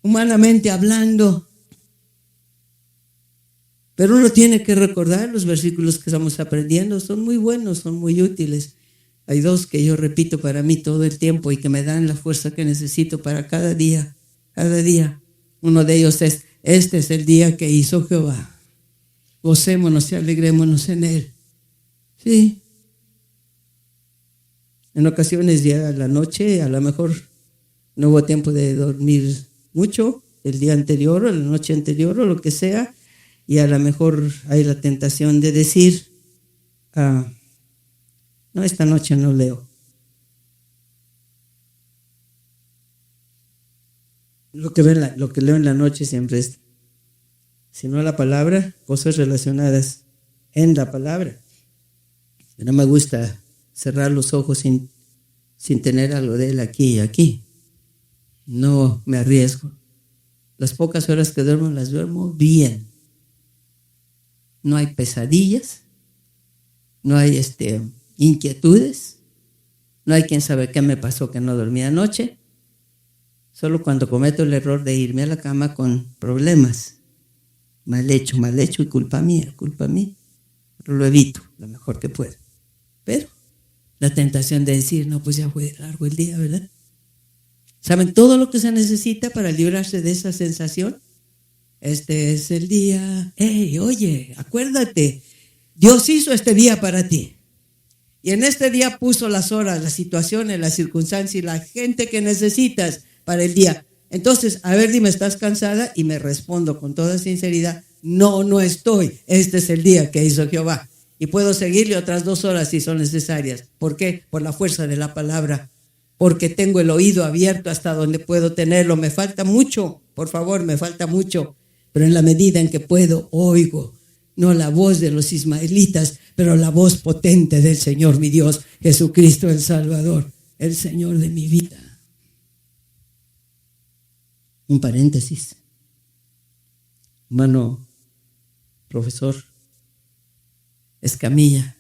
Humanamente hablando. Pero uno tiene que recordar los versículos que estamos aprendiendo, son muy buenos, son muy útiles. Hay dos que yo repito para mí todo el tiempo y que me dan la fuerza que necesito para cada día, cada día. Uno de ellos es: este es el día que hizo Jehová. Gocémonos y alegrémonos en él. Sí. En ocasiones ya la noche, a lo mejor no hubo tiempo de dormir mucho el día anterior o la noche anterior o lo que sea, y a lo mejor hay la tentación de decir, No, esta noche no leo. Lo que leo en la noche siempre es, si no la palabra, cosas relacionadas en la palabra. No me gusta cerrar los ojos sin tener algo de él aquí y aquí. No me arriesgo. Las pocas horas que duermo las duermo bien. No hay pesadillas, no hay inquietudes, no hay quien sabe qué me pasó que no dormí anoche. Solo cuando cometo el error de irme a la cama con problemas. Mal hecho y culpa mía. Pero lo evito lo mejor que puedo. Pero la tentación de decir, no, pues ya fue largo el día, ¿verdad? ¿Saben todo lo que se necesita para librarse de esa sensación? Este es el día. Hey, oye, acuérdate, Dios hizo este día para ti. Y en este día puso las horas, las situaciones, las circunstancias y la gente que necesitas para el día. Entonces, a ver, dime, ¿estás cansada? Y me respondo con toda sinceridad, no estoy. Este es el día que hizo Jehová. Y puedo seguirle otras 2 horas si son necesarias. ¿Por qué? Por la fuerza de la palabra. Porque tengo el oído abierto hasta donde puedo tenerlo. Me falta mucho, por favor, me falta mucho. Pero en la medida en que puedo, oigo. No la voz de los ismaelitas, pero la voz potente del Señor, mi Dios, Jesucristo el Salvador, el Señor de mi vida. Un paréntesis. Hermano, profesor Escamilla,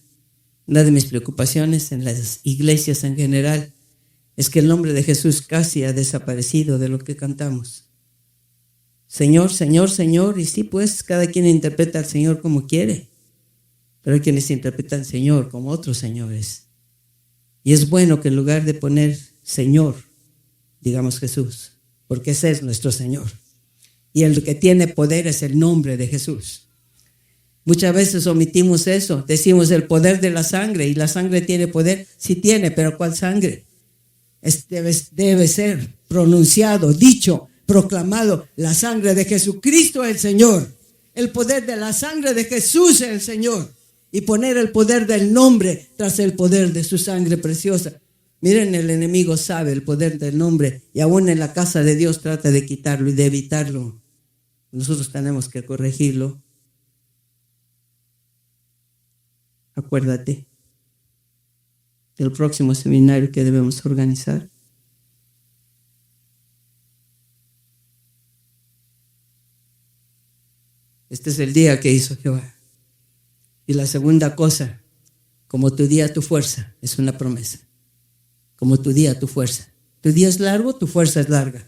una de mis preocupaciones en las iglesias en general es que el nombre de Jesús casi ha desaparecido de lo que cantamos. Señor, Señor, Señor, y sí, pues cada quien interpreta al Señor como quiere, pero hay quienes interpretan Señor como otros señores. Y es bueno que en lugar de poner Señor, digamos Jesús, porque ese es nuestro Señor. Y el que tiene poder es el nombre de Jesús. Muchas veces omitimos eso, decimos el poder de la sangre, y la sangre tiene poder, sí tiene, pero ¿cuál sangre? Debe ser pronunciado, dicho, proclamado, la sangre de Jesucristo el Señor, el poder de la sangre de Jesús el Señor, y poner el poder del nombre tras el poder de su sangre preciosa. Miren, el enemigo sabe el poder del nombre y aún en la casa de Dios trata de quitarlo y de evitarlo. Nosotros tenemos que corregirlo. Acuérdate del próximo seminario que debemos organizar. Este es el día que hizo Jehová. Y la segunda cosa, como tu día, tu fuerza, es una promesa. Como tu día, tu fuerza. Tu día es largo, tu fuerza es larga.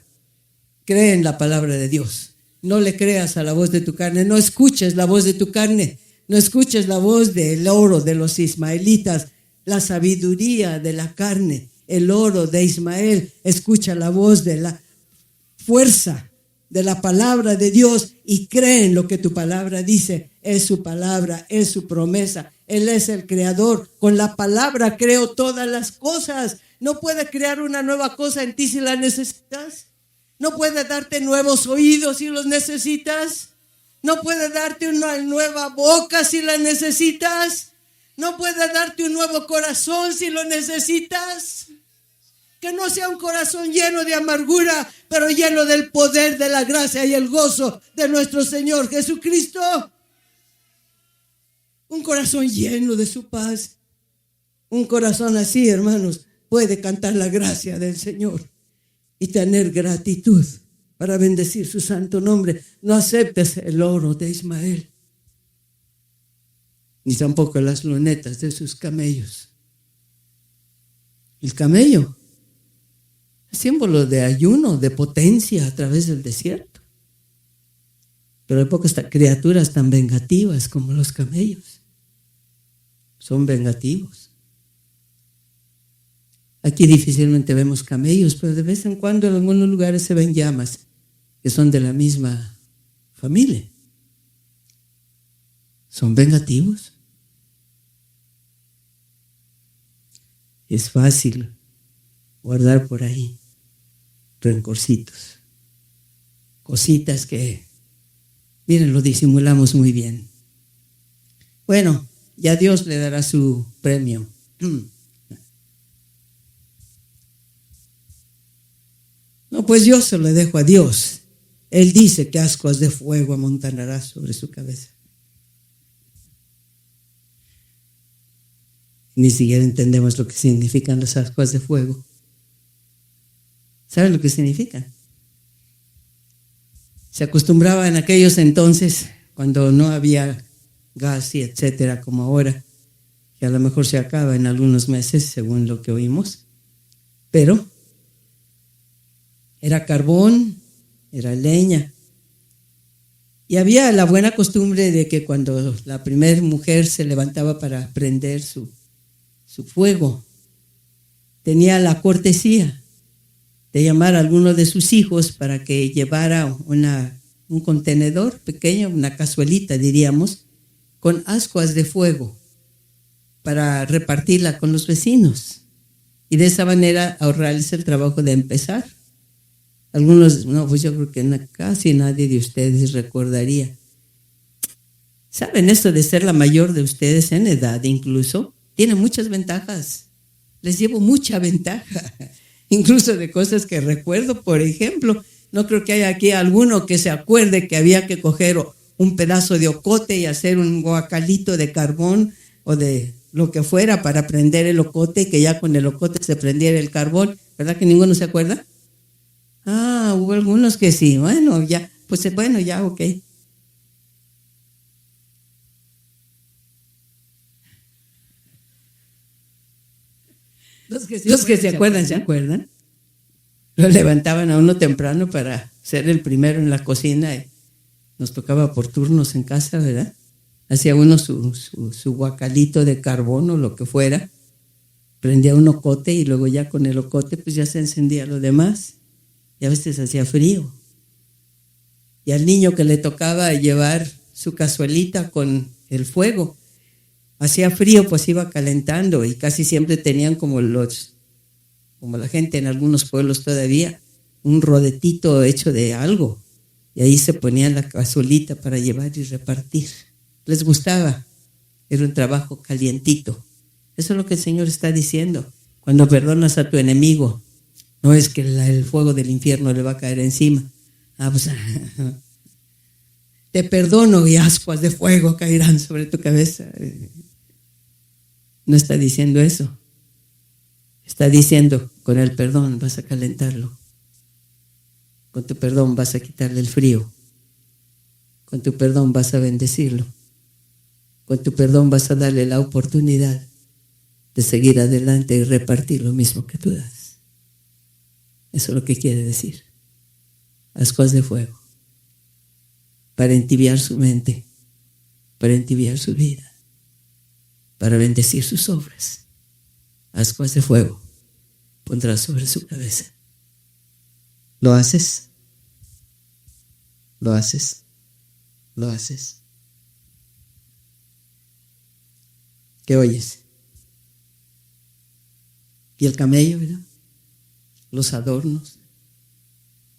Cree en la palabra de Dios. No le creas a la voz de tu carne. No escuches la voz de tu carne. No escuches la voz del oro de los ismaelitas, la sabiduría de la carne, el oro de Ismael. Escucha la voz de la fuerza de la palabra de Dios y cree en lo que tu palabra dice. Es su palabra, es su promesa. Él es el creador. Con la palabra creo todas las cosas. No puede crear una nueva cosa en ti si la necesitas. No puede darte nuevos oídos si los necesitas. No puede darte una nueva boca si la necesitas. No puede darte un nuevo corazón si lo necesitas. Que no sea un corazón lleno de amargura, pero lleno del poder de la gracia y el gozo de nuestro Señor Jesucristo. Un corazón lleno de su paz. Un corazón así, hermanos, puede cantar la gracia del Señor y tener gratitud para bendecir su santo nombre. No aceptes el oro de Ismael, ni tampoco las lunetas de sus camellos. El camello es símbolo de ayuno, de potencia a través del desierto. Pero hay pocas criaturas tan vengativas como los camellos. Son vengativos. Aquí difícilmente vemos camellos, pero de vez en cuando en algunos lugares se ven llamas que son de la misma familia. Son vengativos. Es fácil guardar por ahí rencorcitos, cositas que, miren, lo disimulamos muy bien. Bueno, ya Dios le dará su premio. pues yo se lo dejo a Dios. Él dice que ascuas de fuego amontonará sobre su cabeza. Ni siquiera entendemos lo que significan las ascuas de fuego. ¿Saben lo que significan? Se acostumbraba en aquellos entonces, cuando no había gas y etcétera, como ahora, que a lo mejor se acaba en algunos meses, según lo que oímos, pero era carbón, era leña. Y había la buena costumbre de que cuando la primera mujer se levantaba para prender su fuego, tenía la cortesía de llamar a alguno de sus hijos para que llevara un contenedor pequeño, una cazuelita diríamos, con ascuas de fuego para repartirla con los vecinos y de esa manera ahorrarles el trabajo de empezar. Algunos, no, pues yo creo que casi nadie de ustedes recordaría. ¿Saben esto de ser la mayor de ustedes en edad incluso? Tiene muchas ventajas. Les llevo mucha ventaja. Incluso de cosas que recuerdo, por ejemplo, no creo que haya aquí alguno que se acuerde que había que coger un pedazo de ocote y hacer un guacalito de carbón o de lo que fuera para prender el ocote y que ya con el ocote se prendiera el carbón. ¿Verdad que ninguno se acuerda? Ah, hubo algunos que sí. Bueno, ya, pues bueno, ya, ok. Los que se acuerdan, ¿se acuerdan? Lo levantaban a uno temprano para ser el primero en la cocina y nos tocaba por turnos en casa, ¿verdad? Hacía uno su guacalito de carbón o lo que fuera, prendía un ocote y luego ya con el ocote pues ya se encendía lo demás y a veces hacía frío. Y al niño que le tocaba llevar su cazuelita con el fuego, hacía frío, pues iba calentando y casi siempre tenían como la gente en algunos pueblos todavía, un rodetito hecho de algo. Y ahí se ponían la cazuelita para llevar y repartir. Les gustaba. Era un trabajo calientito. Eso es lo que el Señor está diciendo. Cuando perdonas a tu enemigo, no es que el fuego del infierno le va a caer encima. Pues, te perdono y ascuas de fuego caerán sobre tu cabeza. No está diciendo eso. Está diciendo, con el perdón vas a calentarlo. Con tu perdón vas a quitarle el frío. Con tu perdón vas a bendecirlo. Con tu perdón vas a darle la oportunidad de seguir adelante y repartir lo mismo que tú das. Eso es lo que quiere decir. Ascuas de fuego. Para entibiar su mente. Para entibiar su vida. Para bendecir sus obras. Ascuas de fuego pondrá sobre su cabeza. ¿Lo haces? ¿Lo haces? ¿Lo haces? ¿Qué oyes? Y el camello, ¿verdad? Los adornos.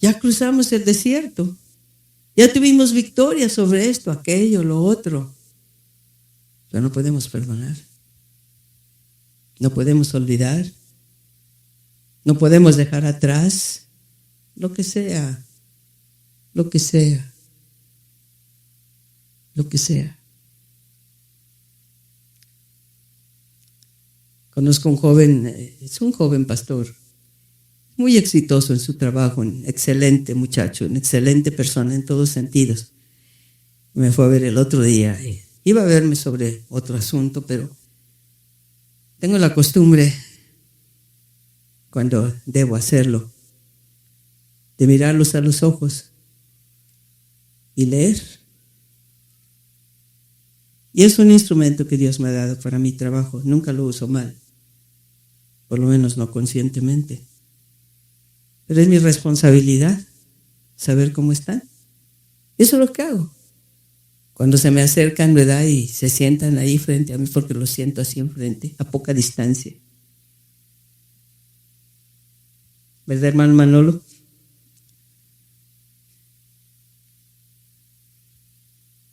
Ya cruzamos el desierto. Ya tuvimos victoria sobre esto, aquello, lo otro. Pero no podemos perdonar. No podemos olvidar. No podemos dejar atrás lo que sea. Lo que sea. Lo que sea. Conozco un joven, es un joven pastor, muy exitoso en su trabajo, un excelente muchacho, una excelente persona en todos sentidos. Me fue a ver el otro día. Iba a verme sobre otro asunto, pero tengo la costumbre, cuando debo hacerlo, de mirarlos a los ojos y leer. Y es un instrumento que Dios me ha dado para mi trabajo. Nunca lo uso mal, por lo menos no conscientemente. Pero es mi responsabilidad saber cómo están. Eso es lo que hago. Cuando se me acercan, ¿verdad? Y se sientan ahí frente a mí, porque los siento así enfrente, a poca distancia. ¿Verdad, hermano Manolo?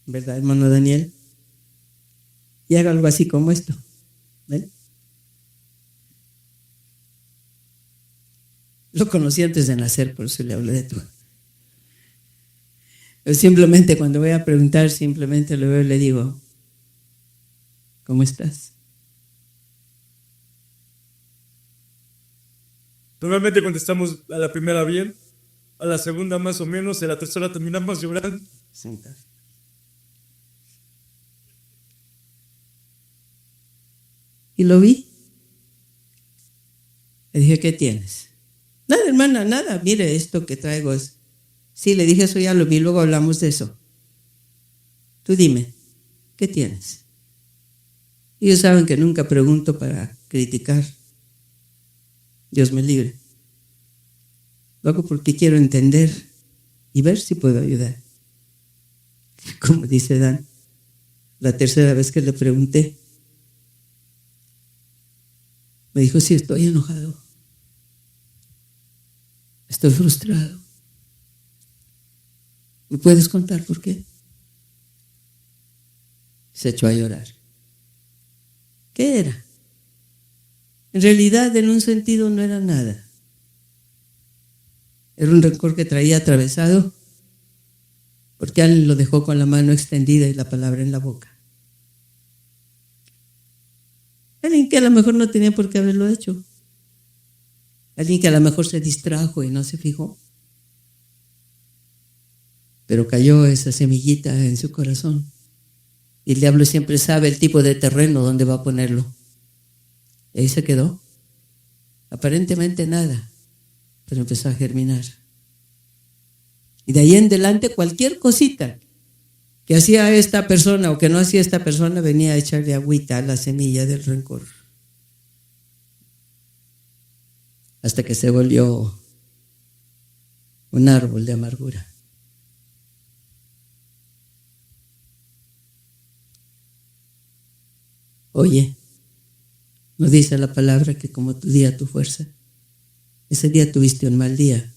¿Verdad, hermano Daniel? Y haga algo así como esto. ¿Ven? Lo conocí antes de nacer, por eso le hablo de tú. Pero simplemente cuando voy a preguntar, simplemente lo veo y le digo, ¿cómo estás? Normalmente contestamos a la primera bien, a la segunda más o menos, y a la tercera terminamos llorando. Senta. Y lo vi. Le dije, ¿qué tienes? Nada, hermana, nada. Mire, esto que traigo es... Sí, le dije, eso ya lo vi, luego hablamos de eso. Tú dime, ¿qué tienes? Ellos saben que nunca pregunto para criticar. Dios me libre. Lo hago porque quiero entender y ver si puedo ayudar. Como dice Dan, la tercera vez que le pregunté, me dijo, sí, estoy enojado. Estoy frustrado. ¿Me puedes contar por qué? Se echó a llorar. ¿Qué era? En realidad, en un sentido, no era nada. Era un rencor que traía atravesado porque alguien lo dejó con la mano extendida y la palabra en la boca. Alguien que a lo mejor no tenía por qué haberlo hecho. Alguien que a lo mejor se distrajo y no se fijó. Pero cayó esa semillita en su corazón. Y el diablo siempre sabe el tipo de terreno donde va a ponerlo. Y ahí se quedó. Aparentemente nada, pero empezó a germinar. Y de ahí en adelante cualquier cosita que hacía esta persona o que no hacía esta persona venía a echarle agüita a la semilla del rencor. Hasta que se volvió un árbol de amargura. Oye, ¿no dice la palabra que como tu día, tu fuerza? Ese día tuviste un mal día,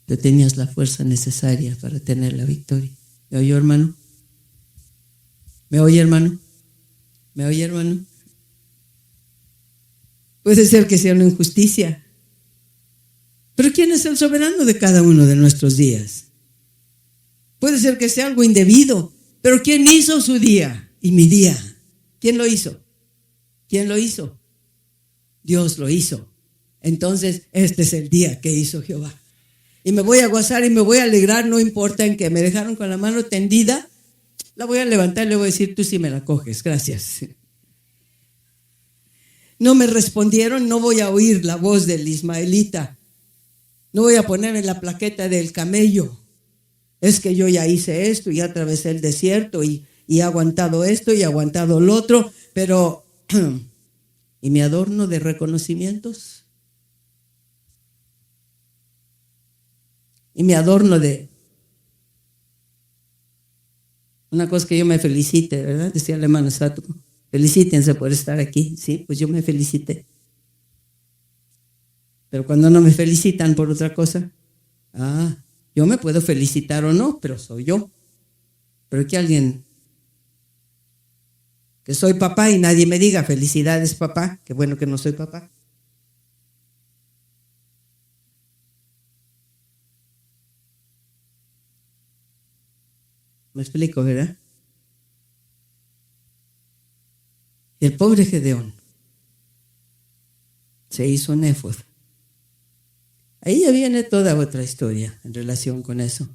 pero tenías la fuerza necesaria para tener la victoria. ¿Me oyó, hermano? ¿Me oye, hermano? ¿Me oye, hermano? Puede ser que sea una injusticia, pero ¿quién es el soberano de cada uno de nuestros días? Puede ser que sea algo indebido, pero ¿quién hizo su día y mi día? ¿Quién lo hizo? ¿Quién lo hizo? Dios lo hizo. Entonces, este es el día que hizo Jehová. Y me voy a gozar y me voy a alegrar, no importa en que me dejaron con la mano tendida, la voy a levantar y le voy a decir, tú sí me la coges, gracias. No me respondieron, no voy a oír la voz del ismaelita. No voy a ponerme la plaqueta del camello. Es que yo ya hice esto y atravesé el desierto y he aguantado esto y he aguantado lo otro, pero ¿y mi adorno de reconocimientos? ¿Y mi adorno de una cosa que yo me felicite, verdad? Decía el hermano Sato, felicítense por estar aquí. Sí, pues yo me felicité. Pero cuando no me felicitan por otra cosa, yo me puedo felicitar o no, pero soy yo. Pero que alguien, que soy papá y nadie me diga felicidades papá, qué bueno que no soy papá. Me explico, ¿verdad? Y el pobre Gedeón se hizo un éfod. Ahí ya viene toda otra historia en relación con eso.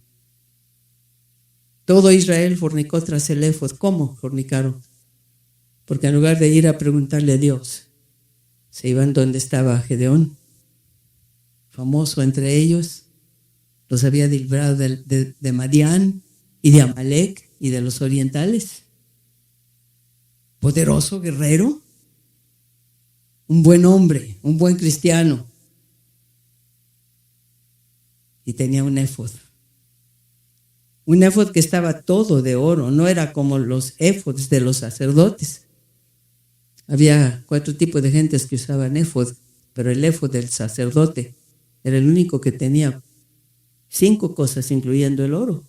Todo Israel fornicó tras el éfod. ¿Cómo fornicaron? Porque en lugar de ir a preguntarle a Dios, se iban donde estaba Gedeón, famoso entre ellos, los había librado de Madián y de Amalek y de los orientales. Poderoso guerrero, un buen hombre, un buen cristiano. Y tenía un éfod. Un éfod que estaba todo de oro, no era como los éfods de los sacerdotes. Había 4 tipos de gentes que usaban éfod, pero el éfod del sacerdote era el único que tenía 5 cosas, incluyendo el oro.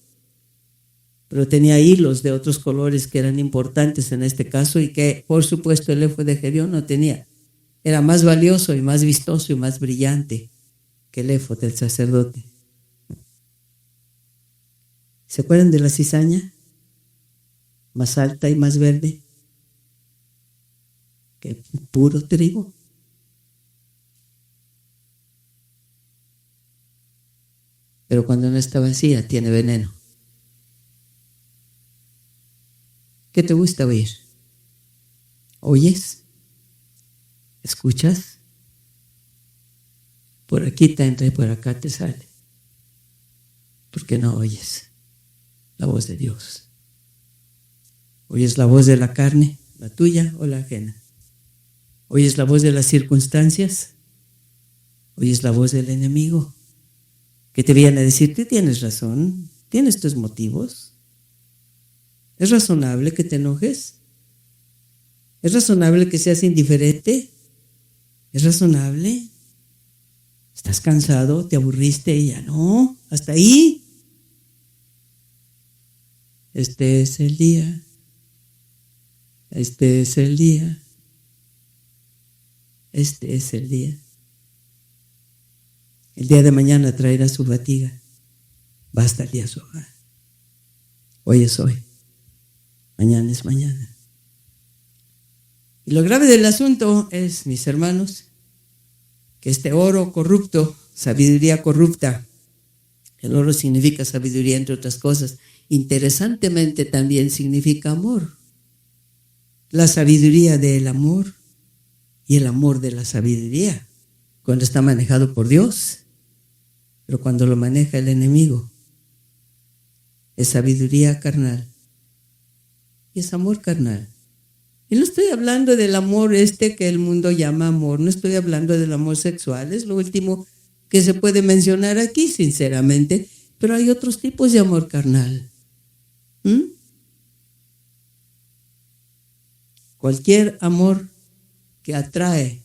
Pero tenía hilos de otros colores que eran importantes en este caso y que, por supuesto, el éfod de Gedeón no tenía. Era más valioso y más vistoso y más brillante. que el éfod del sacerdote. ¿Se acuerdan de la cizaña? Más alta y más verde que puro trigo. Pero cuando no está vacía, tiene veneno. ¿Qué te gusta oír? ¿Oyes? ¿Escuchas? Por aquí te entra y por acá te sale. Porque no oyes la voz de Dios. ¿Oyes la voz de la carne, la tuya o la ajena? ¿Oyes la voz de las circunstancias? ¿Oyes la voz del enemigo? Que te viene a decir, tú tienes razón, tienes tus motivos. ¿Es razonable que te enojes? ¿Es razonable que seas indiferente? ¿Es razonable? ¿Estás cansado? ¿Te aburriste? Y ya no, hasta ahí. Este es el día. Este es el día. Este es el día. El día de mañana traerá su fatiga. Basta el día su hogar. Hoy es hoy. Mañana es mañana. Y lo grave del asunto es, mis hermanos, que este oro corrupto, sabiduría corrupta, el oro significa sabiduría entre otras cosas, interesantemente también significa amor. La sabiduría del amor y el amor de la sabiduría, cuando está manejado por Dios, pero cuando lo maneja el enemigo, es sabiduría carnal y es amor carnal. Y no estoy hablando del amor que el mundo llama amor, no estoy hablando del amor sexual, es lo último que se puede mencionar aquí, sinceramente, pero hay otros tipos de amor carnal. Cualquier amor que atrae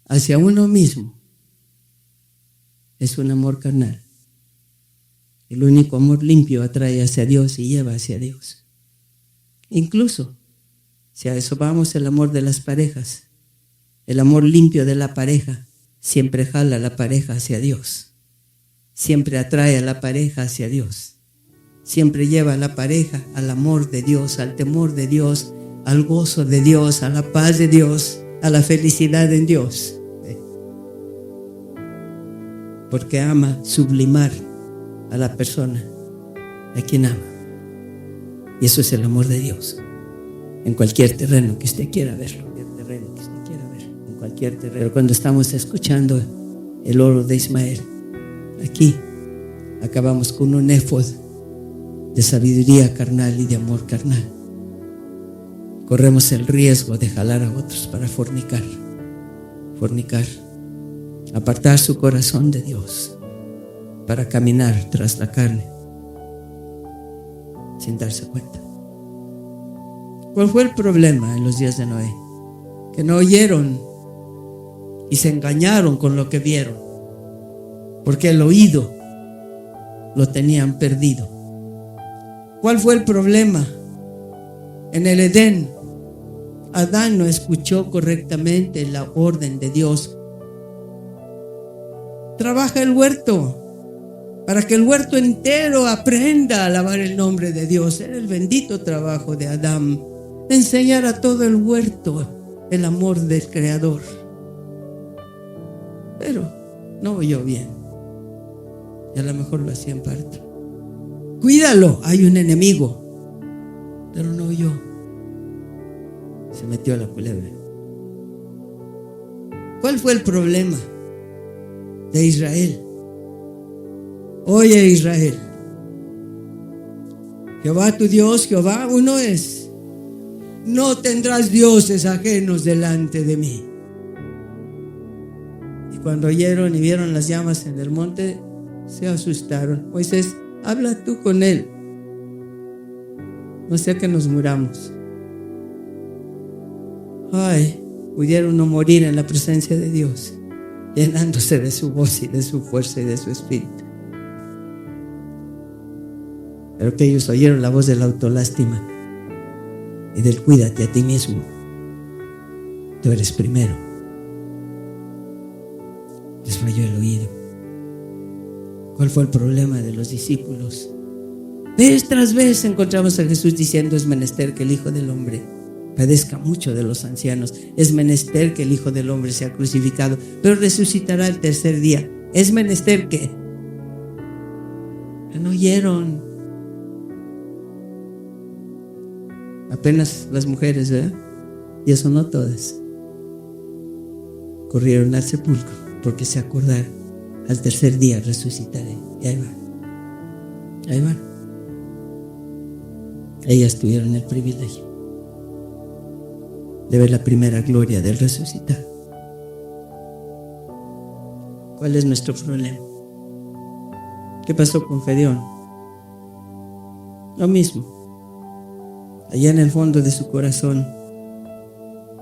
hacia uno mismo es un amor carnal. El único amor limpio atrae hacia Dios y lleva hacia Dios. Incluso, si a eso vamos, el amor de las parejas, el amor limpio de la pareja, siempre jala a la pareja hacia Dios. Siempre atrae a la pareja hacia Dios. Siempre lleva a la pareja al amor de Dios, al temor de Dios, al gozo de Dios, a la paz de Dios, a la felicidad en Dios. Porque ama sublimar a la persona a quien ama. Y eso es el amor de Dios. En cualquier terreno que usted quiera verlo. En cualquier terreno. Cuando estamos escuchando el oro de Ismael, aquí acabamos con un éfod de sabiduría carnal y de amor carnal. Corremos el riesgo de jalar a otros para fornicar, apartar su corazón de Dios para caminar tras la carne sin darse cuenta. ¿Cuál fue el problema en los días de Noé? Que no oyeron y se engañaron con lo que vieron, porque el oído lo tenían perdido. ¿Cuál fue el problema? En el Edén, Adán no escuchó correctamente la orden de Dios. Trabaja el huerto para que el huerto entero aprenda a alabar el nombre de Dios. Era el bendito trabajo de Adán, enseñar a todo el huerto el amor del Creador. Pero no oyó bien, y a lo mejor lo hacía en parte. Cuídalo, hay un enemigo, pero no oyó. Se metió a la culebra. ¿Cuál fue el problema de Israel? Oye, Israel, Jehová tu Dios, Jehová uno es. No tendrás dioses ajenos delante de mí. Y cuando oyeron y vieron las llamas en el monte, se asustaron. Moisés, habla tú con él, no sea que nos muramos. Ay, pudiera uno morir en la presencia de Dios, llenándose de su voz y de su fuerza y de su espíritu. Pero que ellos oyeron la voz de la autolástima y del cuídate a ti mismo. Tú eres primero. Les falló el oído. ¿Cuál fue el problema de los discípulos? Vez tras vez encontramos a Jesús diciendo: es menester que el Hijo del Hombre padezca mucho de los ancianos, es menester que el Hijo del Hombre sea crucificado, pero resucitará el tercer día. Es menester que no oyeron. Apenas las mujeres, ¿verdad? Y eso no todas. Corrieron al sepulcro porque se acordaron: al tercer día resucitaré. Y ahí va. Ahí va. Ellas tuvieron el privilegio de ver la primera gloria del resucitar. ¿Cuál es nuestro problema? ¿Qué pasó con Gedeón? Lo mismo. Allá en el fondo de su corazón,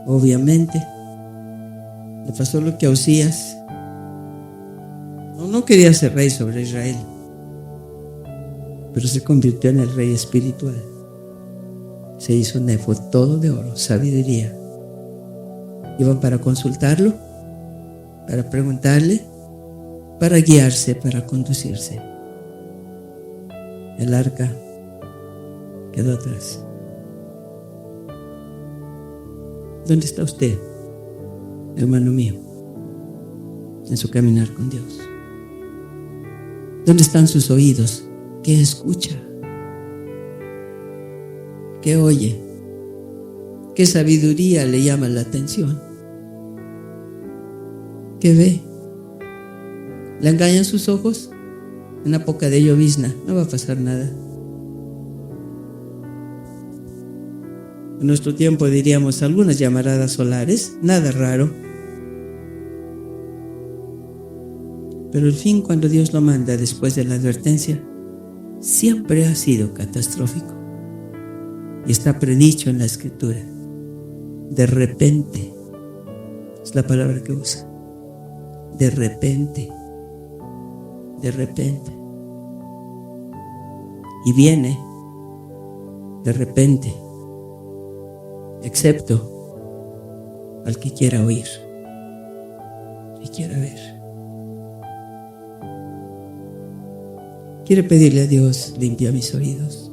obviamente, le pasó lo que a Usías. No quería ser rey sobre Israel, pero se convirtió en el rey espiritual. Se hizo un efod todo de oro, sabiduría. Iban para consultarlo, para preguntarle, para guiarse, para conducirse. El arca quedó atrás. ¿Dónde está usted, hermano mío, en su caminar con Dios? ¿Dónde están sus oídos? ¿Qué escucha? ¿Qué oye? ¿Qué sabiduría le llama la atención? ¿Qué ve? ¿Le engañan sus ojos? Una poca de llovizna, no va a pasar nada. En nuestro tiempo diríamos algunas llamaradas solares, nada raro. Pero el fin, cuando Dios lo manda después de la advertencia, siempre ha sido catastrófico. Y está predicho en la Escritura. De repente, es la palabra que usa. De repente. De repente. Y viene de repente, excepto al que quiera oír y quiera ver. Quiere pedirle a Dios: limpia mis oídos.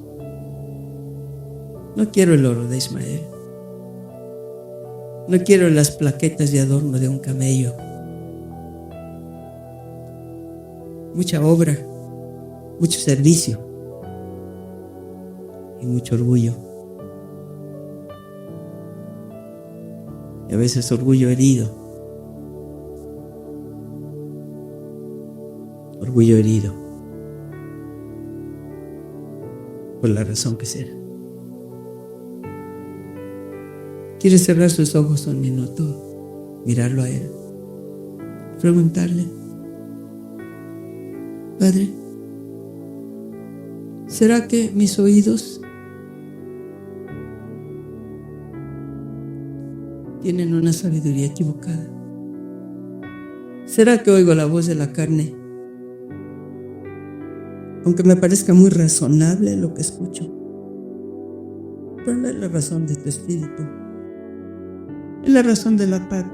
No quiero el oro de Ismael. No quiero las plaquetas de adorno de un camello. Mucha obra, mucho servicio y mucho orgullo. Y a veces orgullo herido. Orgullo herido. Por la razón que sea. ¿Quiere cerrar sus ojos un minuto? Mirarlo a Él. Preguntarle: Padre, ¿será que mis oídos tienen una sabiduría equivocada? ¿Será que oigo la voz de la carne? Aunque me parezca muy razonable lo que escucho, pero no es la razón de tu espíritu, es la razón de la paz